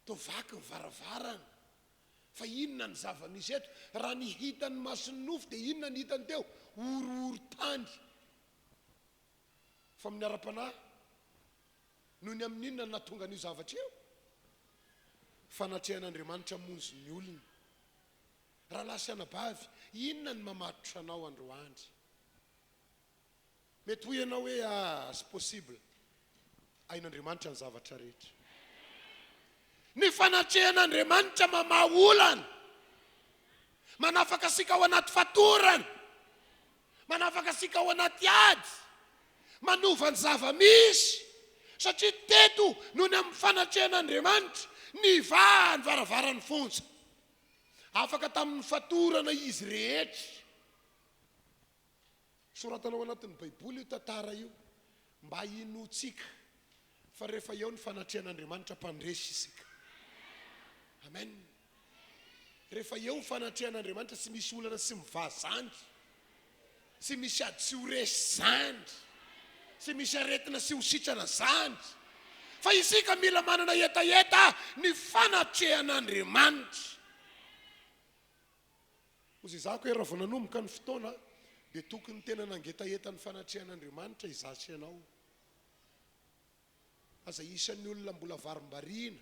tao vaky ny varavarana. Fa inona ny zava-misy eto? Raha ny hitany mason'ny nofo dia inona ny hitany teo? Horohorontany. fa amin'ny ara-panahy noho ny amin'inona natonga n'io zavatra eo fanatrehan'Andriamanitra monzy ny olona raha lasy anabavy inona ny mamatotra anao androandry mety ho ianao hoe as possible ain'Andriamanitra ny zavatra rehetra ny fanatrehan'Andriamanitra mamaolana manafaka asika ao anaty fatorana manafaka asika ao anaty ady manova ny zava-misy satria teto noho ny amin'ny fanatrehan'Andriamanitra ny varavarany fonja afaka tamin'ny fatorana izy rehetra soratana ao anatin'ny baiboly io tantara io mba inotsika fa rehefa eo ny fanatrehan'Andriamanitra mpandresy isika amen rehefa eo ny fanatrehan'Andriamanitra sy misy olana sy mivazandry sy misy ady sy ho resy zandry sy misy aretina sy ho sitrana zandry fa isika mila manana etaeta ny fanatrehan'Andriamanitra ozy izako hoe raha vao nanomboka ny fotoana dia tokony tena nangetaeta ny fanatrehan'Andriamanitra izasy ianao aza isan'ny olona mbola varim-bariana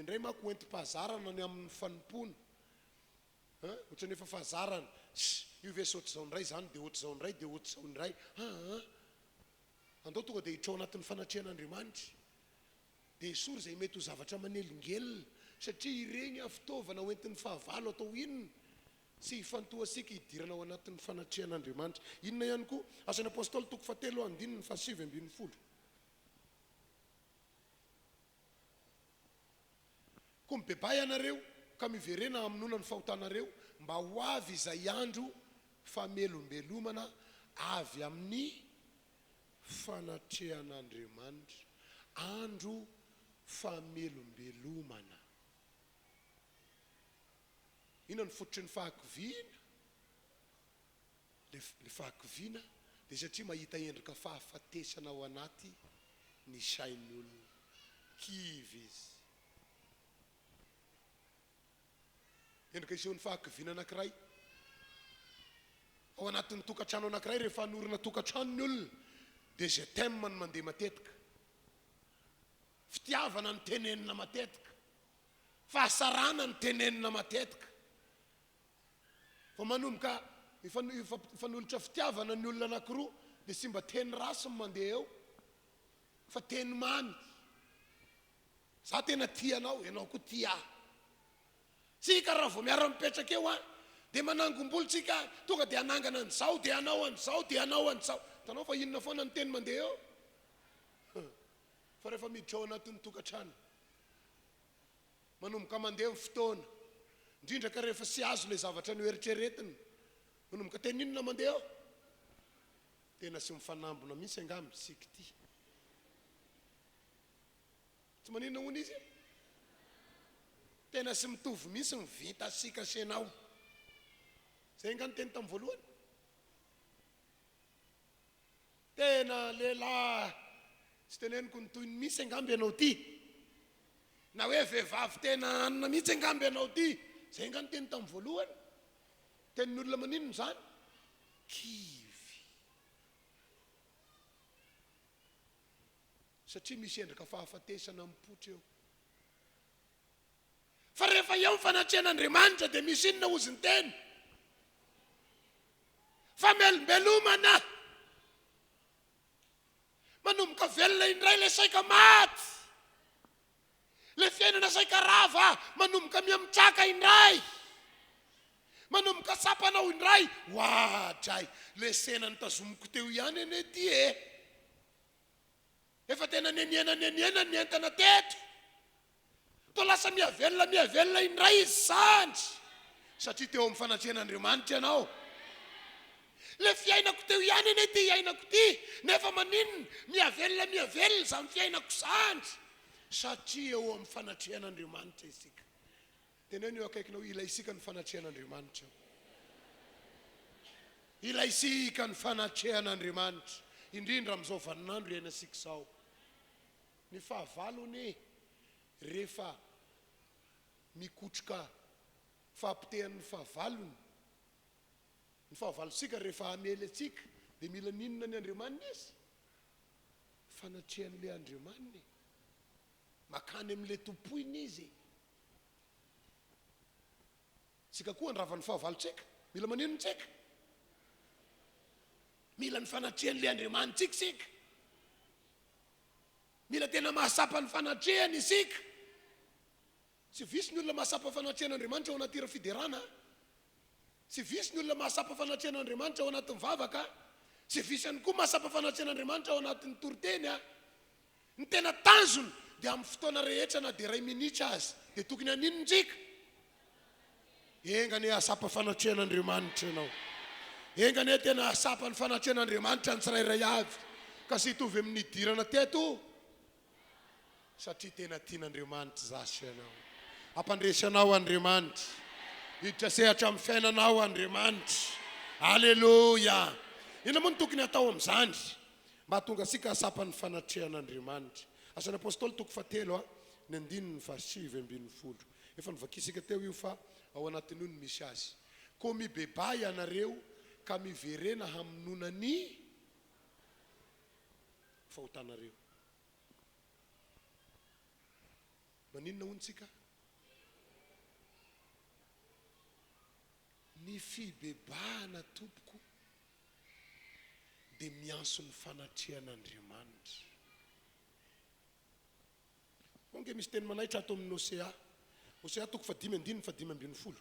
indray manko enti-pahazarana ny amin'ny fanompona ohatrany efa fahazarana io ve sy ohatr'izao indray zany dia ohatr'izao indray dia ohatr'izao indray andao tonga dia hitrao anatin'ny fanatrehan'Andriamanitra dia esory izay mety ho zavatra manelingelina satria ireny fitaovana hoentin'ny fahavalo atao inona sy hifantohasika hidirana ao anatin'ny fanatrehan'Andriamanitra inona ihany koa asan'ny apôstôly 7:7 koa mibebay anareo ka miverena aminona ny fahotanareo mba ho avy izay andro famelombelomana avy amin'ny fanatrehan'Andriamanitra andro famelombelomana ina ny fototry ny fahakoviana le fahakoviana dia satria mahita endrika fahafatesana ao anaty ny sain'ny olona kivy izy endrika isehon'ny fahakoviana anankiray ao anatin'ny tokantrano anankiray rehefa hanorina tokantranony olona dia je t'aime no mandeha matetika fitiavana ny tenenina matetika fahasarana ny tenenina matetika fa manomboka fanolotra fitiavana ny olona anankiroa dia sy mba teny rasy mandeha eo fa teny mamy za tena tianao ianao koa tia sika raha vao miara-mipetraka eo dia manangom-bolontsika tonga dia anangana an'izao dia anao an'izao dia anao an'izao tanao fa inona foana ny teny mandeha eo fa rehefa miditra ao anatin'ny tokantrano manomboka mandeha ny fotoana indrindra ka rehefa sy azo ilay zavatra ny eritreretiny manomboka teny inona mandeha eo tena sy mifanambona mihitsy angamy sika ty tsy maninona hoana izy tena sy mitovy mihitsy mivita sika senao zay nga ny teny tamin'ny voalohany tena lehilahy tsy teneniko ny toy ny misy angamby ianao ty na hoe vehivavy tena anina mihitsy angamby ianao ty zay nga ny teny tamin'ny voalohany tenin'ny olona maninona zany kivy satria misy endrika fahafatesana mipotra eo fa rehefa eo ny fanatrehan'Andriamanitra dia misy inona ozy ny teny famelombelomana manomboka velona indray le saika maty le fiainana saika rava manomboka miamitraka indray manomboka sapanao indray hoadray le sena nytazomoko teo ihany ene ty efa tena neniena ny entana teto to lasa miavelona indray izy sandry satria teo amin'ny fanatrehan'Andriamanitra ianao le fiainako teo ihany ene ty iainako ty nefa maninona miavelona za my fiainako sandry satria eo amin'ny fanatrehan'Andriamanitra isika teneno eo akaikinao ila isika ny fanatrehan'Andriamanitra ila isika ny fanatrehan'Andriamanitra indrindra amin'izao vaninandro iaina sika zao ny fahavalony rehefa mikotroka fahampitehan'ny fahavalony ny fahavalosika rehefa hamely atsika dia mila ninona ny Andriamanitra izy fanatrehan'le Andriamaniny makany amin'le tompoiny izy. Sika koa ny ravan'ny fahavalontsika mila manino ntsika? Mila ny fanatrehan'le Andriamanitsika sika. Mila tena mahasapa ny fanatrehany isika. Tsy visy ny olona mahasapa fanatrehan'Andriamanitra ao anaty fiderana. Tsy visy ny olona mahasapa fanatrehan'Andriamanitra ao anatin'ny vavaka. Tsy visy any koa mahasapa fanatrehan'Andriamanitra ao anatin'ny toriteny. Ny tena tanjony dia amin'ny fotoana rehetra na dia 2 minitra azy dia tokony hanino ntsika? Engany ahasapa fanatrehan'Andriamanitra ianao. Engany tena ahasapa ny fanatrehan'Andriamanitra ny tsirairay avy. Ka sy hitovy amin'ny idirana teto. Satria tena tian'Andriamanitra zasy ianao. Ampandresanao Andriamanitra. Hiditra sehatra amin'ny fiainanao Andriamanitra. Alleluia. Ina moa ny tokony atao amin'izany mba tonga sika hasapa ny fanatrehan'Andriamanitra. Asan'ny apôstôly toko 7 ny 9:10. Efa nivakisika teo io fa ao anatin'io ny misy azy. Ko mibebay anareo ka miverena hamonona ny fahotanareo. Maninona hontsika? Ny fibebahana tompoko dia mianso ny fanatrehan'Andriamanitra. Onge misy teny manaitra ato amin'ny Osea. Osea toko 5:5-5:10.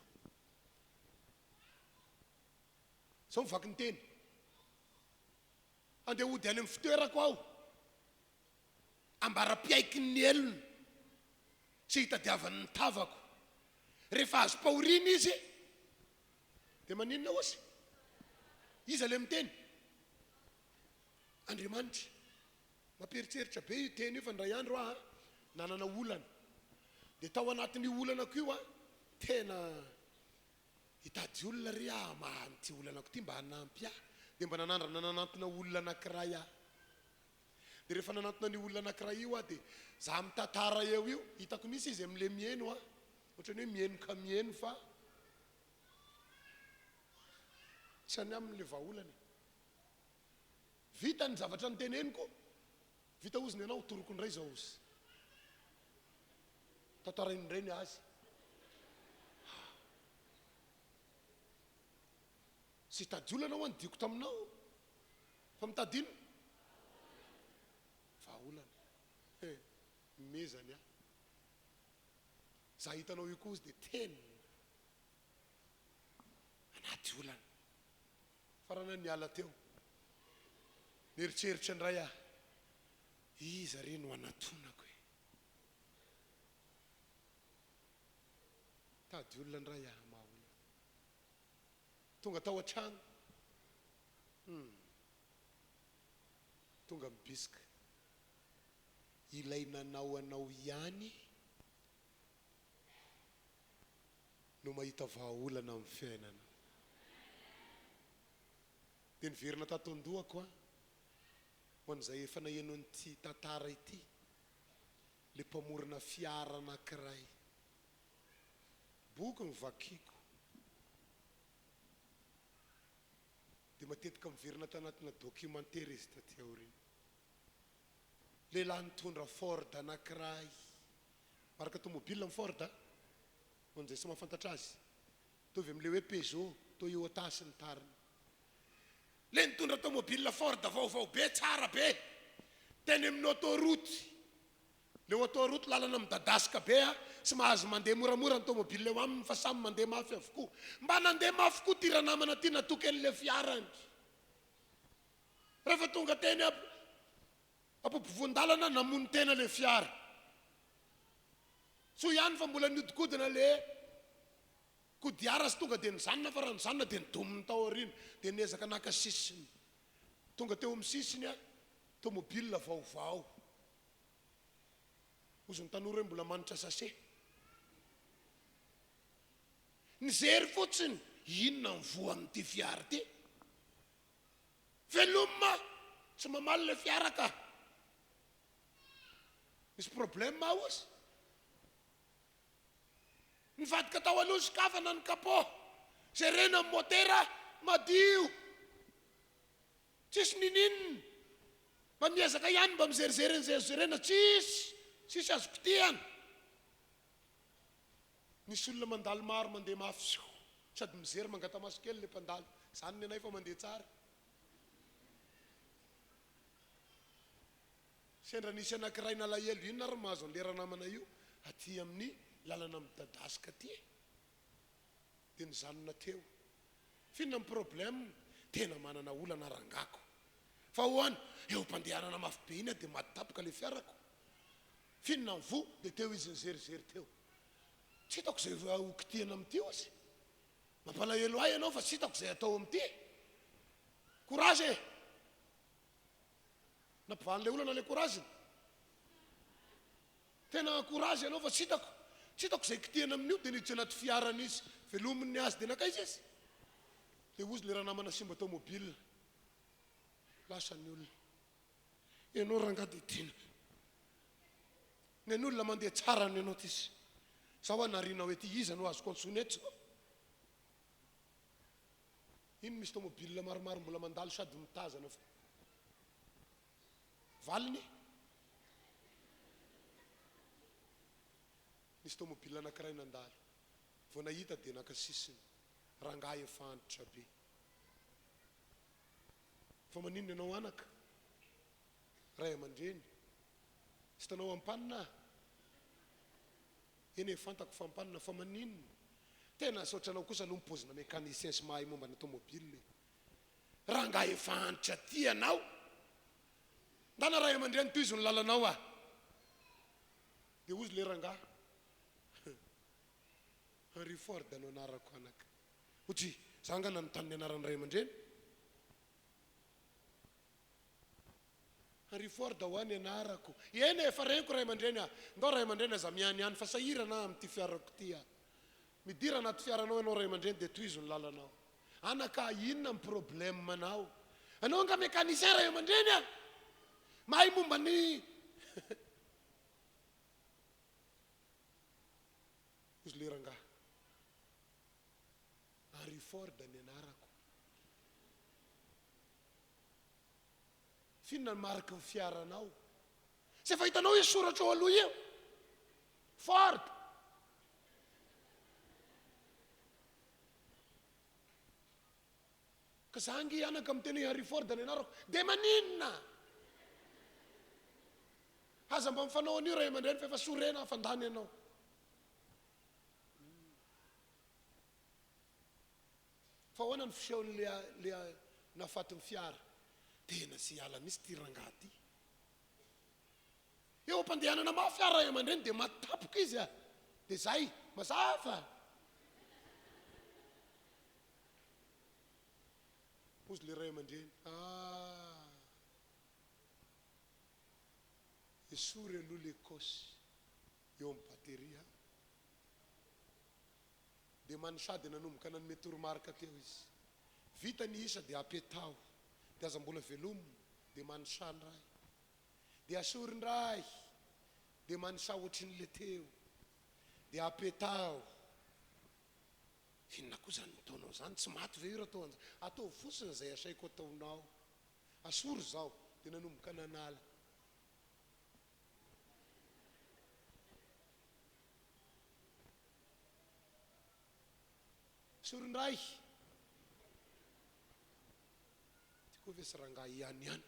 Sao mivaky ny teny. Andeha hody any amin'ny fitoerako aho. Ambara-piaiky ny elona. Tsy hitadiavany ny tavako. Rehefa azo pahoriana izy dia maninona ozy? Izy ale miteny. Andriamanitra mamperitreritra be io teny io fa ndray andro nanana olana. Dia tao anatin'io olanako io tena hitady olona ry mahanty olanako ty mba hanampy dia mba nanantona olona anankiray dia rehefa nanantona ny olona anankiray io dia za mitantara io hitako misy izy amin'le mieno ohatrany hoe mieno ka mieno fa tsy any amin'le vaolany. Vita ny zavatra nyteneniko. Vita ozy ny anao toroko ndray zao ozy. Tantarainy indray ny azy. Sy tadiolana ho andiko taminao. Fa mitadino? Vaolana. Mezany za hitanao io koa ozy dia teny. Anaty olana. Farana niala teo. Neritreritra ndray iza re no anatonako e. Tady olona ndray mahaolana. Tonga tao an-trano. Tonga mibisika. Ilay nanao anao ihany no mahita vahaolana amin'ny fiainana. Dia niverina tato an-dohako ho an'izay efa naheno an'ity tantara ity. Le mpamorona fiara anankiray. Boky mivakiko. Dia matetika miverina tanatina documentaire izy taty aoriana. Lehilahy nitondra Ford anankiray. Maraka tomobile amin'ny Ford ho an'izay sy mahafantatra azy. Tovy amin'le hoe Peugeot, Toyota sy ny tariny. Le nitondra tomobile Ford vaovao be tsara be. Teny amin'ny autoroute. Le autoroute lalana midadasika be sy mahazo mandeha moramora ny tomobile eo aminy fa samy mandeha mafy avokoa. Mba nandeha mafy koa ty ranamana ty natoky an'le fiarany. Rehefa tonga teny ampopivon-dalana namono tena le fiara. So ihany fa mbola niodikodina le kodiara sy tonga dia nisanona fa raha nisanona dia nidominy tao aoriana dia niezaka naka sisiny. Tonga teo amin'ny sisiny tomobile vaovao. Ozy ny tanora hoe mbola manitra sase. Nizery fotsiny inona ny voa amin'ity fiara ty. Veloma tsy mamaly le fiara ka. Misy problème ozy. Nivadika tao aloha sokafana ny kapô. Serena ny motera madio. Tsisy ninininy. mba miezaka ihany mba mizerizeren'zay tsisy azo kitiana. Nisy olona mandalo maro mandeha mafy sady mizery mangata-maso kely le mpandalo, zany ny anay fa mandeha tsara. Sendra nisy anankiray nalahelo ino na ry mahazo anlera namana io aty amin'ny lalana midadasika aty dia nijanona teo. Finona ny problème, tena manana olana rangako fa hoany eo mpandehanana mafy be iny dia matapaka le fiarako. Finona ny vo dia teo izy nizerizery teo, tsy hitako zay hokitiana amin'ity ozy, mampalahelo ahy ianao fa tsy hitako zay atao amin'ity. Courage e, nampivan'le olana le courage, tena courage ianao fa tsy hitako zay kitiana amin'io. Dia niditsy anaty fiarana izy, velominy azy dia nakaiza izy. Dia ozy le raha namana simba automobile, lasa ny olona ianao rangaha tiana ny olona mandeha tsara ny ianao ty izy. Zaho hoa narina hoe ty iza no azo consonetso. Ino misy automobile maromaro mbola mandalo sady mitazana fa valiny. Misy automobile anankiray nandalo, vao nahita dia nakasisiny, rangahy efa antitra be. Fa maninona ianao anaka, ray aman-dreny, sy tanao ampanina. Eny e fantako fa ampanina fa maninona. Tena saotranao kosa aloha mipozina mécanicien sy mahay momba ny automobile. Rangahy efa antitra ty ianao, ndana ray aman-dreny toy izy ny lalanao ah. Dia ozy le rangahy, Henry Ford no anarako anaka. Otry zangana notany anaran'ny ray aman-dreny. Henry Ford ho any anarako. Eny efa reniko ray aman-dreny ah. Ndao ray aman-dreny aza miany fa sahirana amin'ity fiarako ty ah. Midira anaty fiaranao ianao ray aman-dreny dia toy izy ny lalanao. Anaka inona ny problème manao? Anao nga mécanicien ray aman-dreny ah. Mahay momba ny ozy le rangahy, Henry Ford ny anarako. Finona ny mariky ny fiaranao? Tsy efa hitanao hoe soratra eo aloha eo, Ford. Ka zangy anaka miteny Henry Ford ny anarako dia maninona? Aza mba mifanao an'io ray aman-dreny fa efa sorena afandany ianao. Fa hoana ny fisehoan'le nafatin'ny fiara, tena sy ala misy ty rangahy ty. Eo ampandehanana mafy fiara ray aman-dreny dia matapoka izy ah. Dia zay mazafa. Ozy le ray aman-dreny, esory aloha le kosy eo amin'ny bateria. Dia manisady nanomboka nanome toromarika teo izy. Vita ny isa dia apetao, dia aza mbola velominy dia manisa ny ray, dia asory ny ray dia manisa ohatrin'le teo, dia apetao. Finona koa zany nataonao zany? Tsy maty ve io raha atao an'izay? Atao fosiny zay asaiko ataonao. Asory zao dia nanomboka nanala. Asory ny ray. Ty koa ve sy rangahy ihany.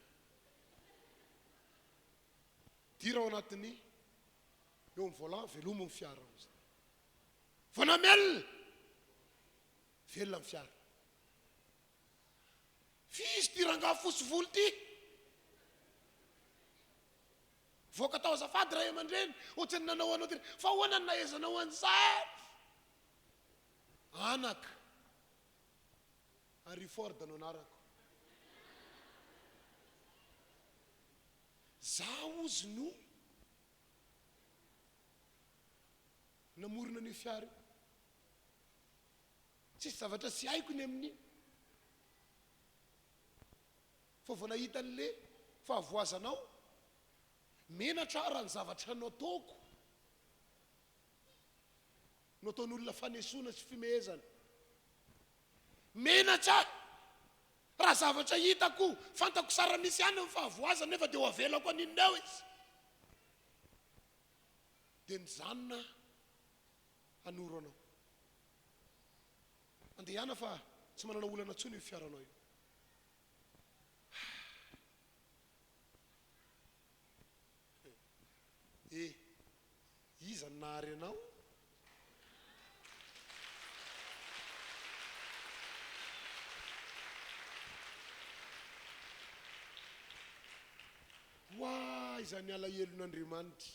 Dira ao anatin'ny eo amin'ny volant, velomo ny fiara ao zany. Vonamelona, velona ny fiara. Fisy ty rangahy fosy volo ty. Voaka tao azafady ray aman-dreny, ohatrany nanao anao ty. Fa hoana ny nahaizanao an'izay? Anaka, Henry Ford no anarako. Zaho ozy no namorona ny fiara. Tsisy zavatra sy haiko ny amin'ny. Fa vao nahita an'le fahavoazanao, menatra raha ny zavatra nataoko. Nataon'olona fanesona sy fimehezana. Menatra raha zavatra hitako fantako sara misy ihany amin'ny fahavoaza nefa dia ho avelako aninona eo izy dia nijanona hanoro anao andehana fa tsy manana olana ntsony io fiaranao io iza nary anao hoa izany alahelon'Andriamanitra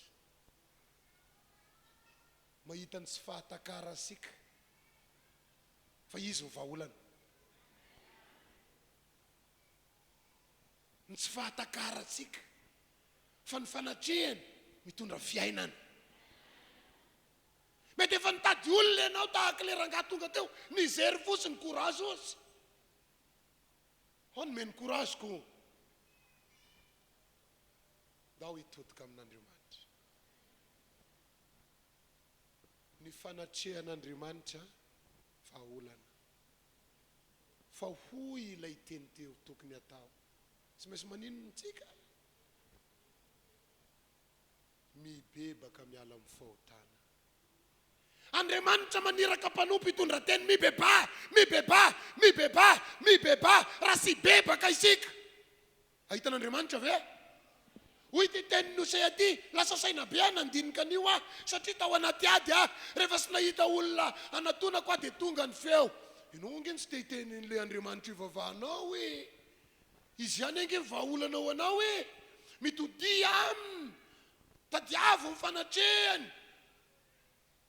mahita ny tsy fahatakara asika fa izy vahaolana ny tsy fahatakara atsika fa ny fanatrehany mitondra fiainana mety efa nitady olona ianao tahaka le rangahy tonga teo nizery fotsiny courage ozy ao nomeny courageko ndao hitodika amin'Andriamanitra ny fanatrehan'Andriamanitra vahaolana fa hoy ilay teny teo tokony atao tsy maintsy maninona tsika mibebaka miala amin'ny fahotana Andriamanitra maniraka mpanompo hitondra teny mibeba raha sy bebaka isika ahitan'Andriamanitra ve hoy ty teny Osea ty lasa saina be nandinika an'io satria tao anaty ady rehefa sy nahita olona anatonako dia tonga ny feo inonge tsy te hitenin'ilay Andriamanitra ivavahanao izy ihany ange vahaolanao anao mitodi aminy tadiavo ny fanatrehany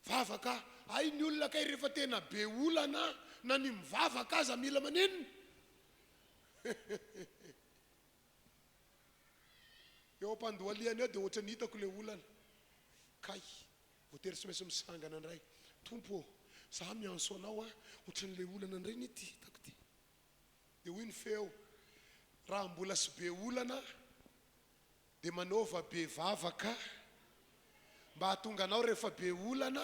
vavaka ay ny olona kay rehefa tena be olana na ny mivavaka aza mila manenina eo ampandohaliany eo dia ohatra ny hitako le olana kay voatery tsy maintsy misangana andray tompo za mianso anao ohatran'le olana andray ny ty hitako ty dia hoy ny feo raha mbola sy be olana dia manaova be vavaka mba hatonga anao rehefa be olana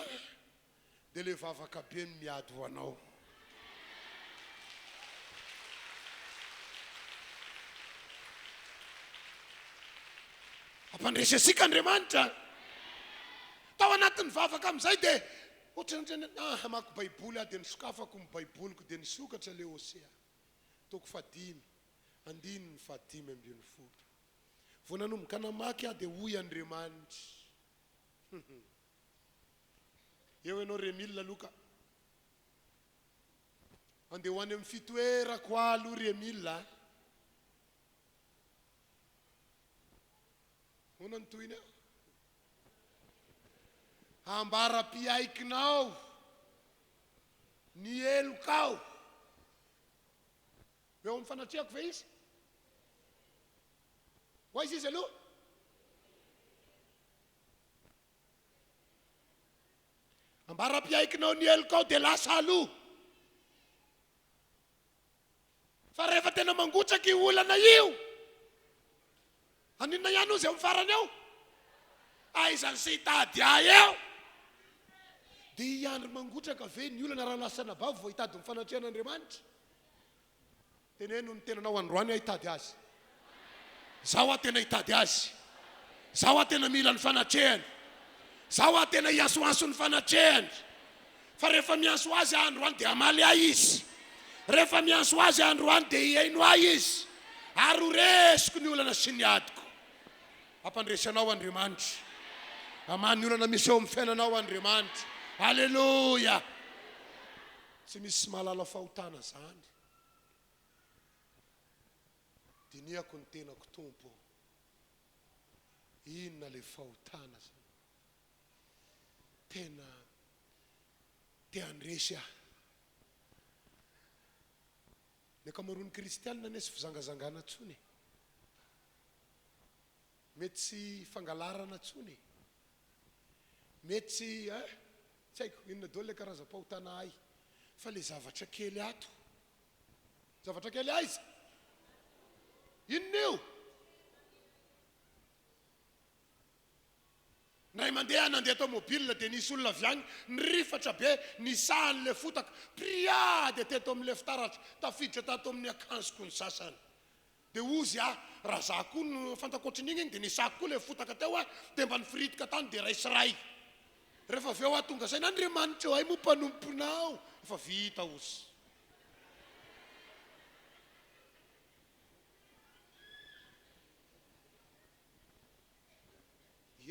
dia le vavaka be ny miady ho anao ampandresy asika Andriamanitra tao anatin'ny vavaka amin'izay dia ohatran'ny hamako baiboly dia nisokafako ny baiboliko dia nisokatra le Osea toko 5 andininy 5:10 vao nanomboka namaky dia hoy Andriamanitra eo ianao remila loka andeha ho any amin'ny fitoerako aloha remila hoana ny tohiny ambara-piaikinao ny elokao eo amin'ny fanatrehako ve izy ho izy aloha ambara-piaikinao ny elokao dia lasa aloha fa rehefa tena mangotraka io olana io aninona ihany ozy amin'ny farany eo aizany sy hitady eo dia iandro mangotraka ve ny olana raha lasana bavo vao hitady ny fanatrehan'Andriamanitra teneno ny tenanao androany hitady azy zaho tena hitady azy zaho tena mila ny fanatrehany zaho tena hiasoaso ny fanatrehany fa rehefa miaso azy androany dia amaly izy rehefa miaso azy androany dia hiaino izy ary horesiko ny olana sy ny adiko ampandresanao Andriamanitra amany olana misy eo amin'ny fiainanao Andriamanitra haleluya tsy misy mahalala fahotana zany diniako ny tenako tompo inona le fahotana zany tena te andresy ny akamaroan'ny kristianina nesy fizangazangana tsony mety tsy fangalarana tsony mety tsy haiko inona daholo le karazam-pahotana ay fa le zavatra kely ato zavatra kely aiza inona io Ndray mandeha nandeha tomobile dia nisy olona avy agny nirifatra be nisahan'le fotaka pria dia teto amin'le fitaratra tafiditra tato amin'ny akanjoko ny sasany dia ozy raha za koa no fantakoatrin'igny dia nisako koa le fotaka teo dia mba nifiritika tany dia raisy ray rehefa avy eo tonga zay n'Andriamanitra eo ay mo mpanomponao efa vita ozy.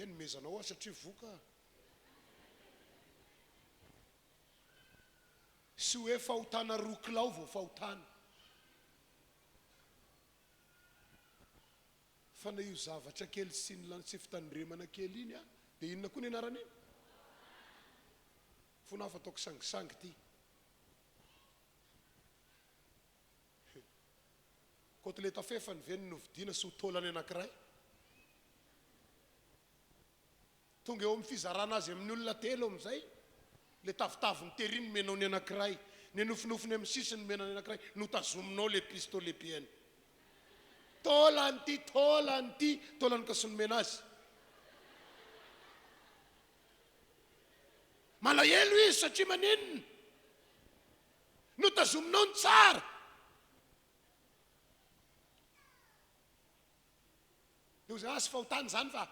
Eny mezanao satria voka sy hoe fahotana rokilao vao fahotana fa na io zavatra kely sy ny fitandremana kely iny dia inona koa ny anarany iny fona afa ataoko sangisangy ty kotleta fefany ve ny novidiana sy ho taolany anankiray tonga eo amin'ny fizarana azy amin'ny olona telo amin'izay le tavitaviny tery ny menao ny anankiray ny nofinofiny amin'ny sisiny mena ny anankiray notazominao le pistolet piany taolany ty taolany ka sy nomena azy malahelo izy satria manenina notazominao ny tsara eo zay asy fahotany zany fa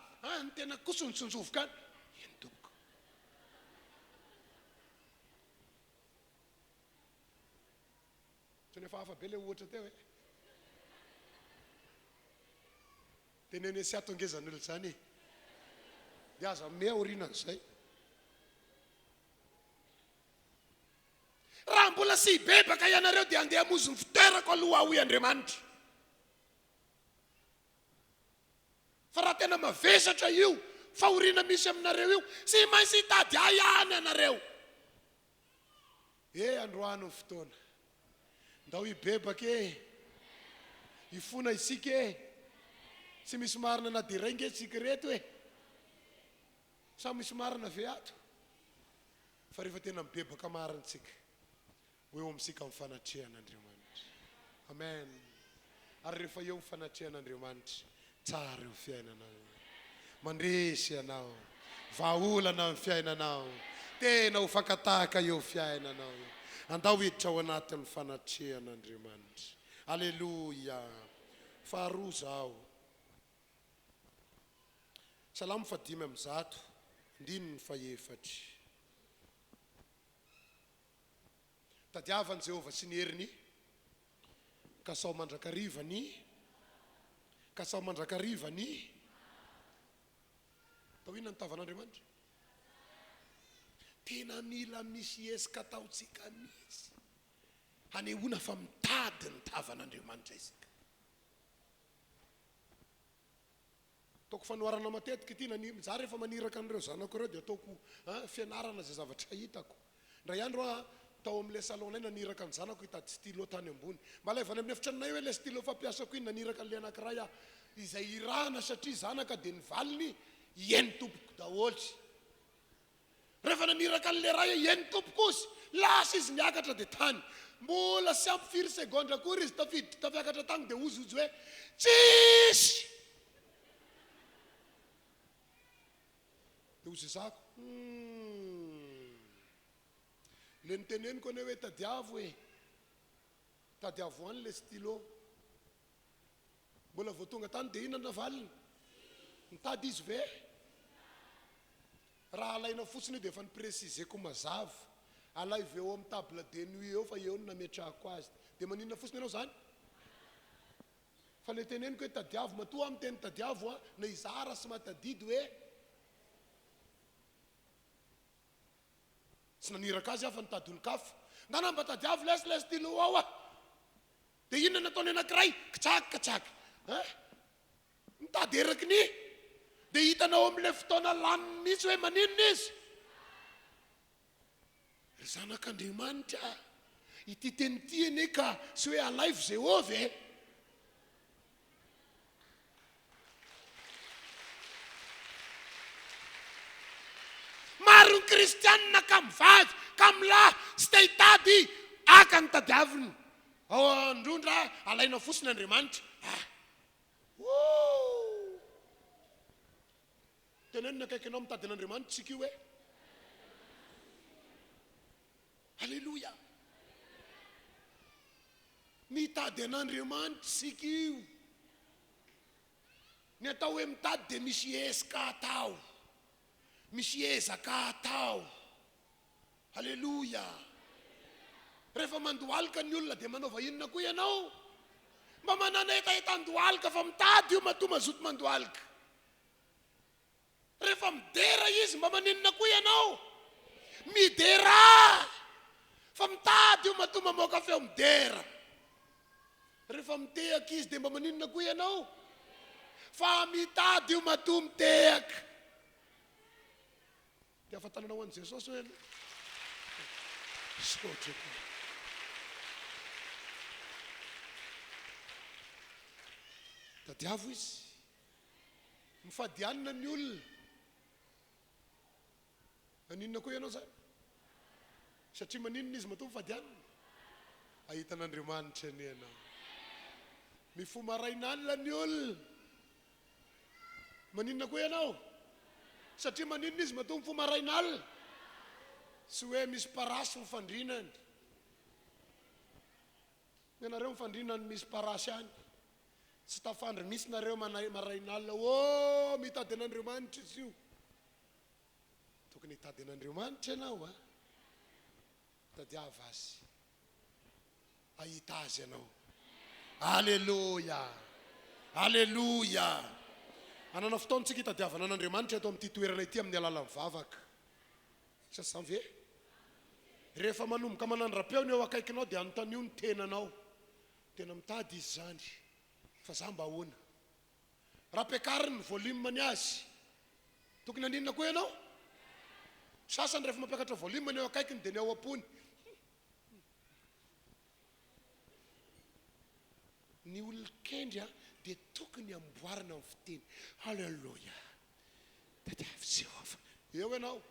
ny tena kosony tsonjovoka any eny tompoko tsy nefa hafa be le ohatra teo tenene sy atongezan'olo zany dia aza me orinan'izay raha mbola sy hibebaka ianareo dia andeha hamonjy ny fitoerako aloha aho i Andriamanitra fa raha tena mavesatra io fahoriana misy aminareo io sy maintsy hitady ihany ianareo androany ny fotoana ndao hibebaka hifona isika sy misy marina na dia rainge tsika reto sa misy marina ve ato fa rehefa tena mibebaka marintsika ho eo amintsika mifanatrehan'Andriamanitra amen ary rehefa eo mifanatrehan'Andriamanitra tsara eo fiainanao mandresy ianao vaolana amin'ny fiainanao tena ho fakatahaka eo fiainanao andao hiditra ao anatin'ny fanatrehan'Andriamanitra aleloia faharoa zao Salamo 5:1 ndininy faefatra tadiavan' Jehovah sy ny heriny kasao mandrakarivany kasao mandrakarivany tao inona ny tavan'Andriamanitra tena mila misy esika ataotsika misy hanehoana fa mitady ny tavan'Andriamanitra isika ataoko fanoharana matetika ity za rehefa maniraka an'ireo zanako ireo dia ataoko fianarana zay zavatra hitako ndray andro tao amin'ilay salonay naniraka ny zanako hitady stylo tany ambony malaivany amin'ny efitranay hoe le stylo fampiasako iny naniraka an'le anankiray izay irahana satria zanaka dia nivaliny eny tompoko daholy rehefa naniraka an'le raha eny tompoko ozy lasa izy niakatra dia tany mbola sy ampy 4 segondra kory izy tafiakatra tany dia ozy hoe tsisy dia ozy zako le niteneniko ane hoe tadiavo any le stylo mbola voatonga tany dia inona navaliny mitady izy ve raha alaina fotsiny dia efa nipresizeko mazava alaiv eo amin'ny table de nuit eo fa eo no nametrahako azy dia maninona fotsiny ianao zany fa le teneniko hoe tadiavo matoa amin'ny teny tadiavo na izara sy matadidy hoe sy naniraka azy afa nitady olon-kafa ndana mba tadiavo lesy le stylo ao dia inona nataony anankiray kitsaka mitady eraky ny dia hitanao amin'ilay fotoana laniny mihitsy hoe maninona izy ry zanak'Andriamanitra ity tenitiany ka sy hoe alaivo Jehova maro ny kristianina ka mivady ka milahy sy te hitady aka ny tadiaviny ao androndra alaina fosiny Andriamanitra tenenina akaikinao mitady an'Andriamanitra tsika io e. Halleluja. Mitady an'Andriamanitra tsika io. Ny atao hoe mitady dia misy esika atao, misy ezaka atao. Halleluja. Rehefa mandohalika ny olona dia manaova inona koa ianao? Mba manana etaetan-dohalika fa mitady io matoa mazoto mandohalika. Rehefa midera izy mba maninona koa ianao? Midera. Fa mitady io matoa mamoaka feo midera. Rehefa mitehaka izy dia mba maninona koa ianao? Fa mitady io matoa mitehaka. Dia afatanana ho an'i Jesosy hoe sotreko. Tadiavo izy mifadianina ny olona. Maninona koa ianao zany? Satria maninona izy matoa mifadianina? Ahitan'Andriamanitra ny ianao. Mifomaraina alina ny olona. Maninona koa ianao? Satria maninona izy matoa mifomaraina alina? Sy hoe misy parasy mifandrinany. Ianareo mifandrinany misy parasy any. Tsy tafandry misy nareo maraina alina. Oh, mitady an'Andriamanitra izy io. Tokony hitady an'Andriamanitra ianao a. Tadiava azy. Ahita azy ianao. Halleluja. Halleluja. Anana fotoantsika hitadiavana an'Andriamanitra eto amin'ity toerana ity amin'ny alalan'ny vavaka. Sasany ve? Rehefa manomboka manandra-peo ny eo akaikinao dia anontany io ny tenanao. Tena mitady izy zany. Fa za mba ahoana? Raha ampiakariny ny volume-ny azy. Tokony aninona koa ianao? Sasany rehefa mampiakatra volume ny eo akaikiny dia ny ao am-pony. Ny olon-kendry dia tokony amboarina amin'ny fiteny. Halleluja. Tadiavo Jehova. Eo ianao.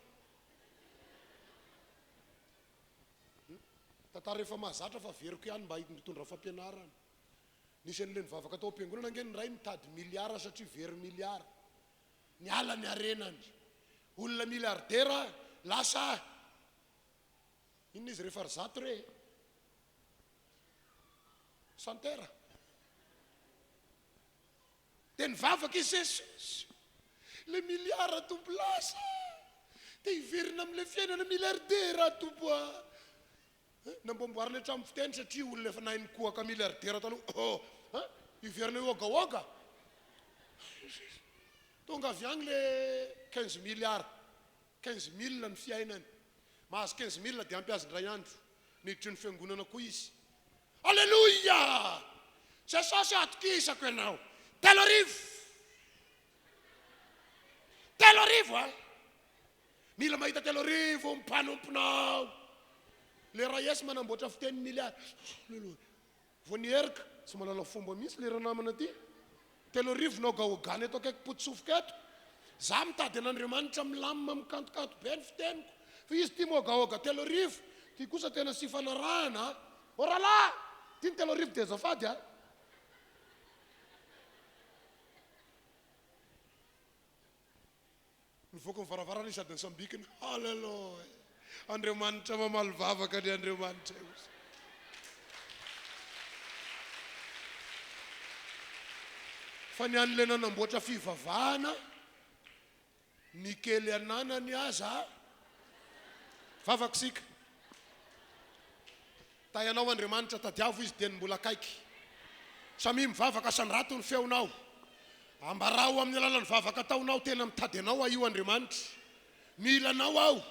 Tantara rehefa mahazatra fa veriko ihany mba mitondra fampianarana. Nisy an'ilay ny vavaka tao am-piangonana ange ny ray mitady miliara satria very miliara. Ny ala ny arenany. Olona miliardera lasa. Inona izy rehefa zato re? Santera. Dia ny vavaka izy Jesosy. Le miliara tompo lasa. Dia hiverina amin'ilay fiainana miliardera tompo a. Nambomboarina hatramin'ny fiteny satria olona efa nahay nikoaka miliardera taloha. Hiverina io ogaoga. Tonga avy agny le 15 milliards. 15 000 ny fiainany. Mahazo 15 000 dia ampy azy ndray andro. Miditry ny fiangonana koa izy. Halleluja! Jesosy atokisako ianao. Telo arivo a. Mila mahita telo arivo mpanomponao. Le RHEFI manamboatra fiteny miliara. Vao nierika, tsy malala fomba misy le raha namana ty. Telo arivo nao gaogany eto akaiky potsofoka eto. Za mitady an'Andriamanitra milamina mikantokanto be ny fiteniko. Fa izy ty mogaoga telo arivo. Ty kosa tena sy fanarahana. Orala! Ty ny telo arivo dia azafady a. Nivoaka mivaravarana sady ny sambikiny. Halleluja. Andriamanitra mamaly vavaka ny Andriamanitra io. Fa ny an'ilay nanamboatra fivavahana, ny kely ananany aza vavakisika. Tayanao Andriamanitra tadiavo izy dia ny mbola kaiky. Samy mivavaka sandrato ny feonao. Ambarao amin'ny alalan'ny vavaka ataonao tena mitady anao io Andriamanitra. Milanao ao.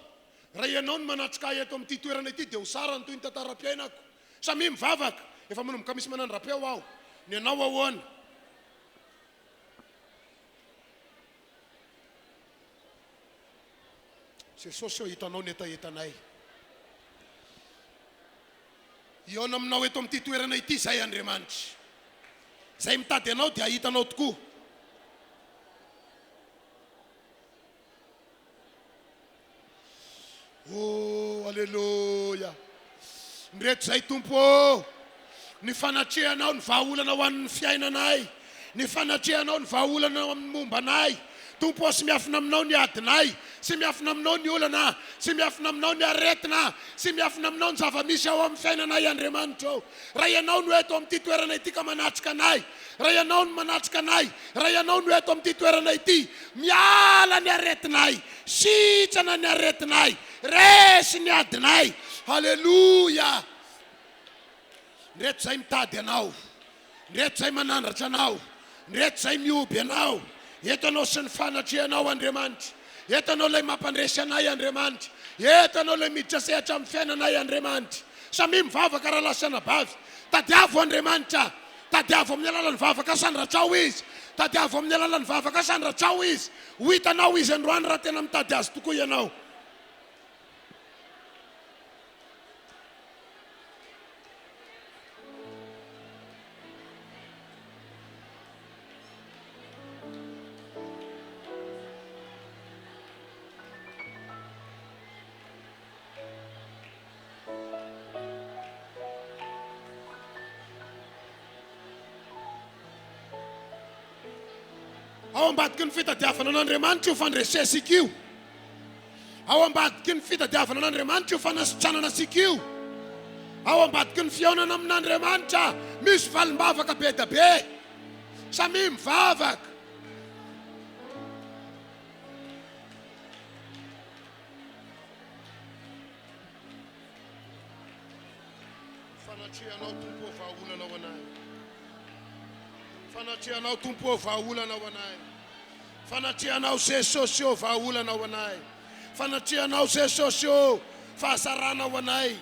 Raha ianao ny manatrika eto amin'ity toerana ity dia ho sara ny toy ny tantaram-piainako. Samy mivavaka. Efa manomboka misy manandra-peo ao. Ny anao ahoana? Jesosy eo hitanao ny etaetanay. Iona aminao eto amin'ity toerana ity zay Andriamanitra. Zay mitady anao dia hitanao tokoa. Oh, halleluja. Ndreto zay tompo. Ny fanatrehanao ny vahaolana ho an'ny fiainanay. Ny fanatrehanao ny vahaolana amin'ny mombanay. Tompo sy miafina aminao ny adinay, sy miafina aminao ny olana, sy miafina aminao ny aretina, sy miafina aminao ny zava-misy ao amin'ny fiainanay Andriamanitra. Raha ianao no eto amin'ity toerana ity ka manatrika anay, raha ianao no manatrika anay, raha ianao no eto amin'ity toerana ity, miala ny aretinay, sitrana ny aretinay, resy ny adinay. Halleluja. Ndreto zay mitady anao, ndreto zay manandratra anao, ndreto zay mioby anao. Eto anao sy ny fanatrehanao Andriamanitra, eto anao lay mampandresy anay Andriamanitra, eto anao lay miditra sehatra amin'ny fiainanay Andriamanitra. Samy mivavaka raha lasana bavy, tadiavo Andriamanitra, tadiavo amin'ny alalan'ny vavaka sandratrao izy, tadiavo amin'ny alalan'ny vavaka sandratrao izy. Ho hitanao izy androany raha tena mitady azy tokoa ianao. Ao ambadiky ny fitadiavana an'Andriamanitra io fandresesika io. Ao ambadiky ny fitadiavana an'Andriamanitra io fanasitranana sika io. Ao ambadiky ny fiaonana amin'Andriamanitra misy valim-bavaka be da be. Samy mivavaka. Fanatrehanao Tompo vahaolana ho anay. Fanatrehanao Tompo vahaolana ho anay. Fanatrehanao Jesosy io vahaolana ho anay. Fanatrehanao Jesosy io fahasarana ho anay.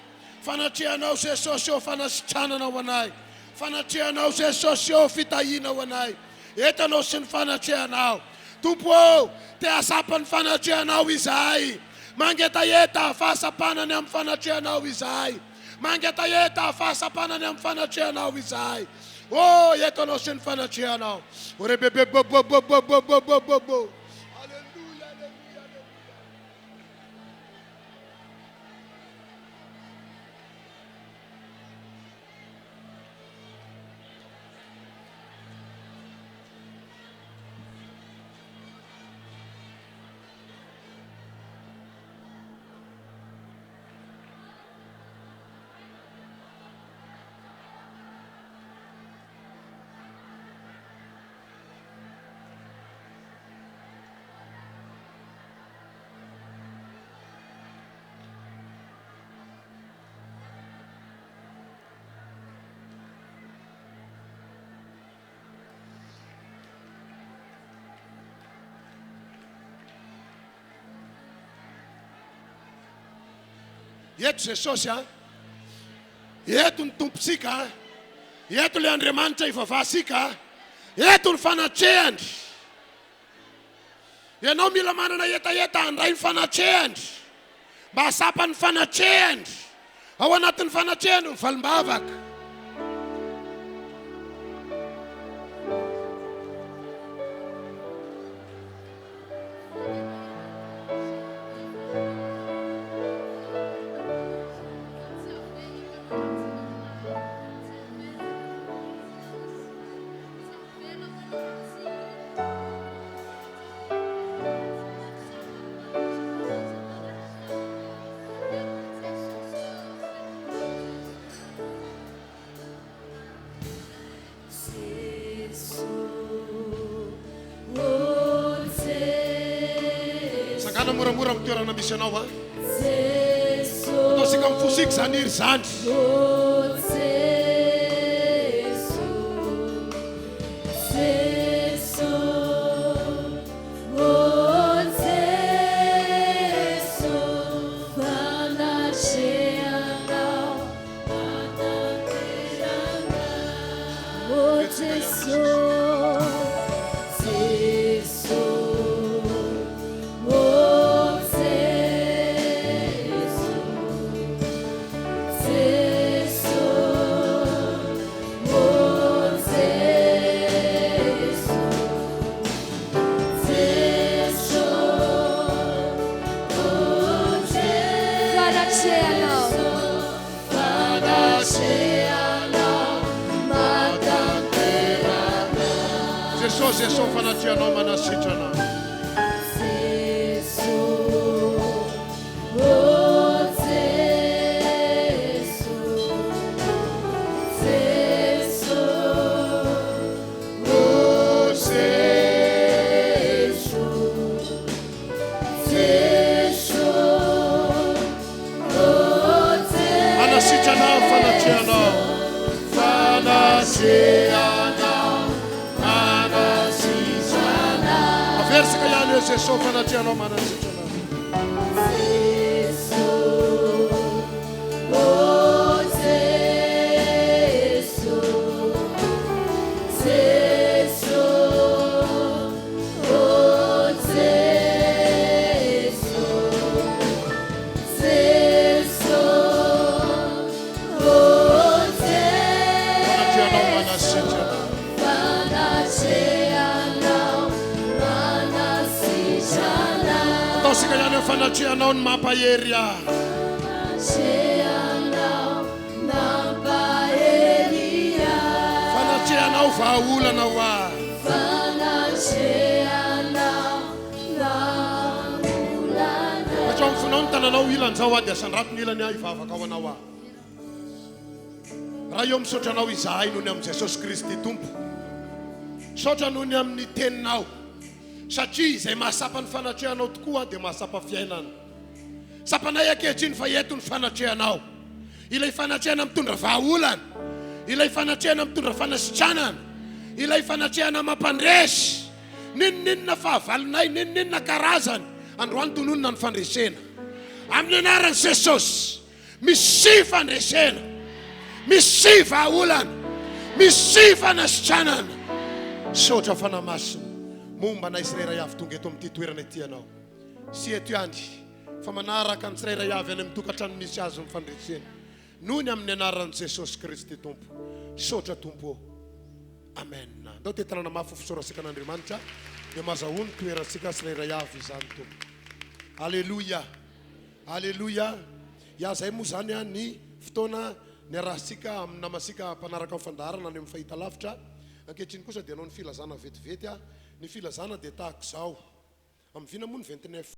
Fanatrehanao Jesosy io fanasitranana ho anay. Fanatrehanao Jesosy io fitahina ho anay. Eto anao sy ny fanatrehanao. Tompo, te asapany fanatrehanao izay. Mangetaheta fahasapanany amin'ny fanatrehanao izay. Mangetaheta fahasapanany amin'ny fanatrehanao izay. Oh, eto anao sy ny fanatrehanao. Orebebebebebebebebebebebo. Halleluja, halleluja, halleluja. Eto Jesosy eto ny tomposika, eto le Andriamanitra ivavasika, eto ny fanatrehany. Ianao mila manana etaeta handray ny fanatrehany, mba hasapa ny fanatrehany. Ao anatin'ny fanatrehany ny valim-bavaka. Sakana moramora amin'ny toerana misy anao ataosika mifosika zany iry zany. Jesosy fanatrehanao manasitrana. fanatrehanao fanatrehanao manasitrana aversika ihany eo Jesosy fanatrehanao manasitrana sika ihany eo fanatrehanao ny mampahery fanatrehanao vahaolana ho atao mifonao ny tananao ilan'izao ady asandrato ny ilany hivavaka ao anao raha eo misaotra anao izahay noho ny amin'i Jesosy Kristy tompo saotra noho ny amin'ny teninao satria izay mahasapa ny fanatrehanao tokoa dia mahasapa fiainana sapanay ankehitriny fa eto ny fanatrehanao ilay fanatrehana mitondra vahaolana ilay fanatrehana mitondra fanasitranana ilay fanatrehana mampandresy ninninona fahavalonay ninninona karazany androany tononona ny fandresena amin'ny anaran'i Jesosy misy fandresena misy vahaolana misy fanasitranana saotra fanamasina momba na tsirairay avy tonga eto amin'ity toerana ity ianao sy eto andry fa manaraka ny tsirairay avy any amin'ny tokantrano misy azy ny fandresena noho ny amin'ny anaran'i Jesosy Kristy tompo saotra tompo amen ndao tetanana mafy fisaorasika an'Andriamanitra dia mazahony toeransika tsirairay avy izany tompo alleluia alleluia zay moa zany ny fotoana ny arahasika amin'ny namasika mpanaraka fandaharana any amin'ny fahita lavitra ankehitriny kosa dia anao ny filazana vetivety ny filazana dia tahaka izao amin'ny vina moa ny 29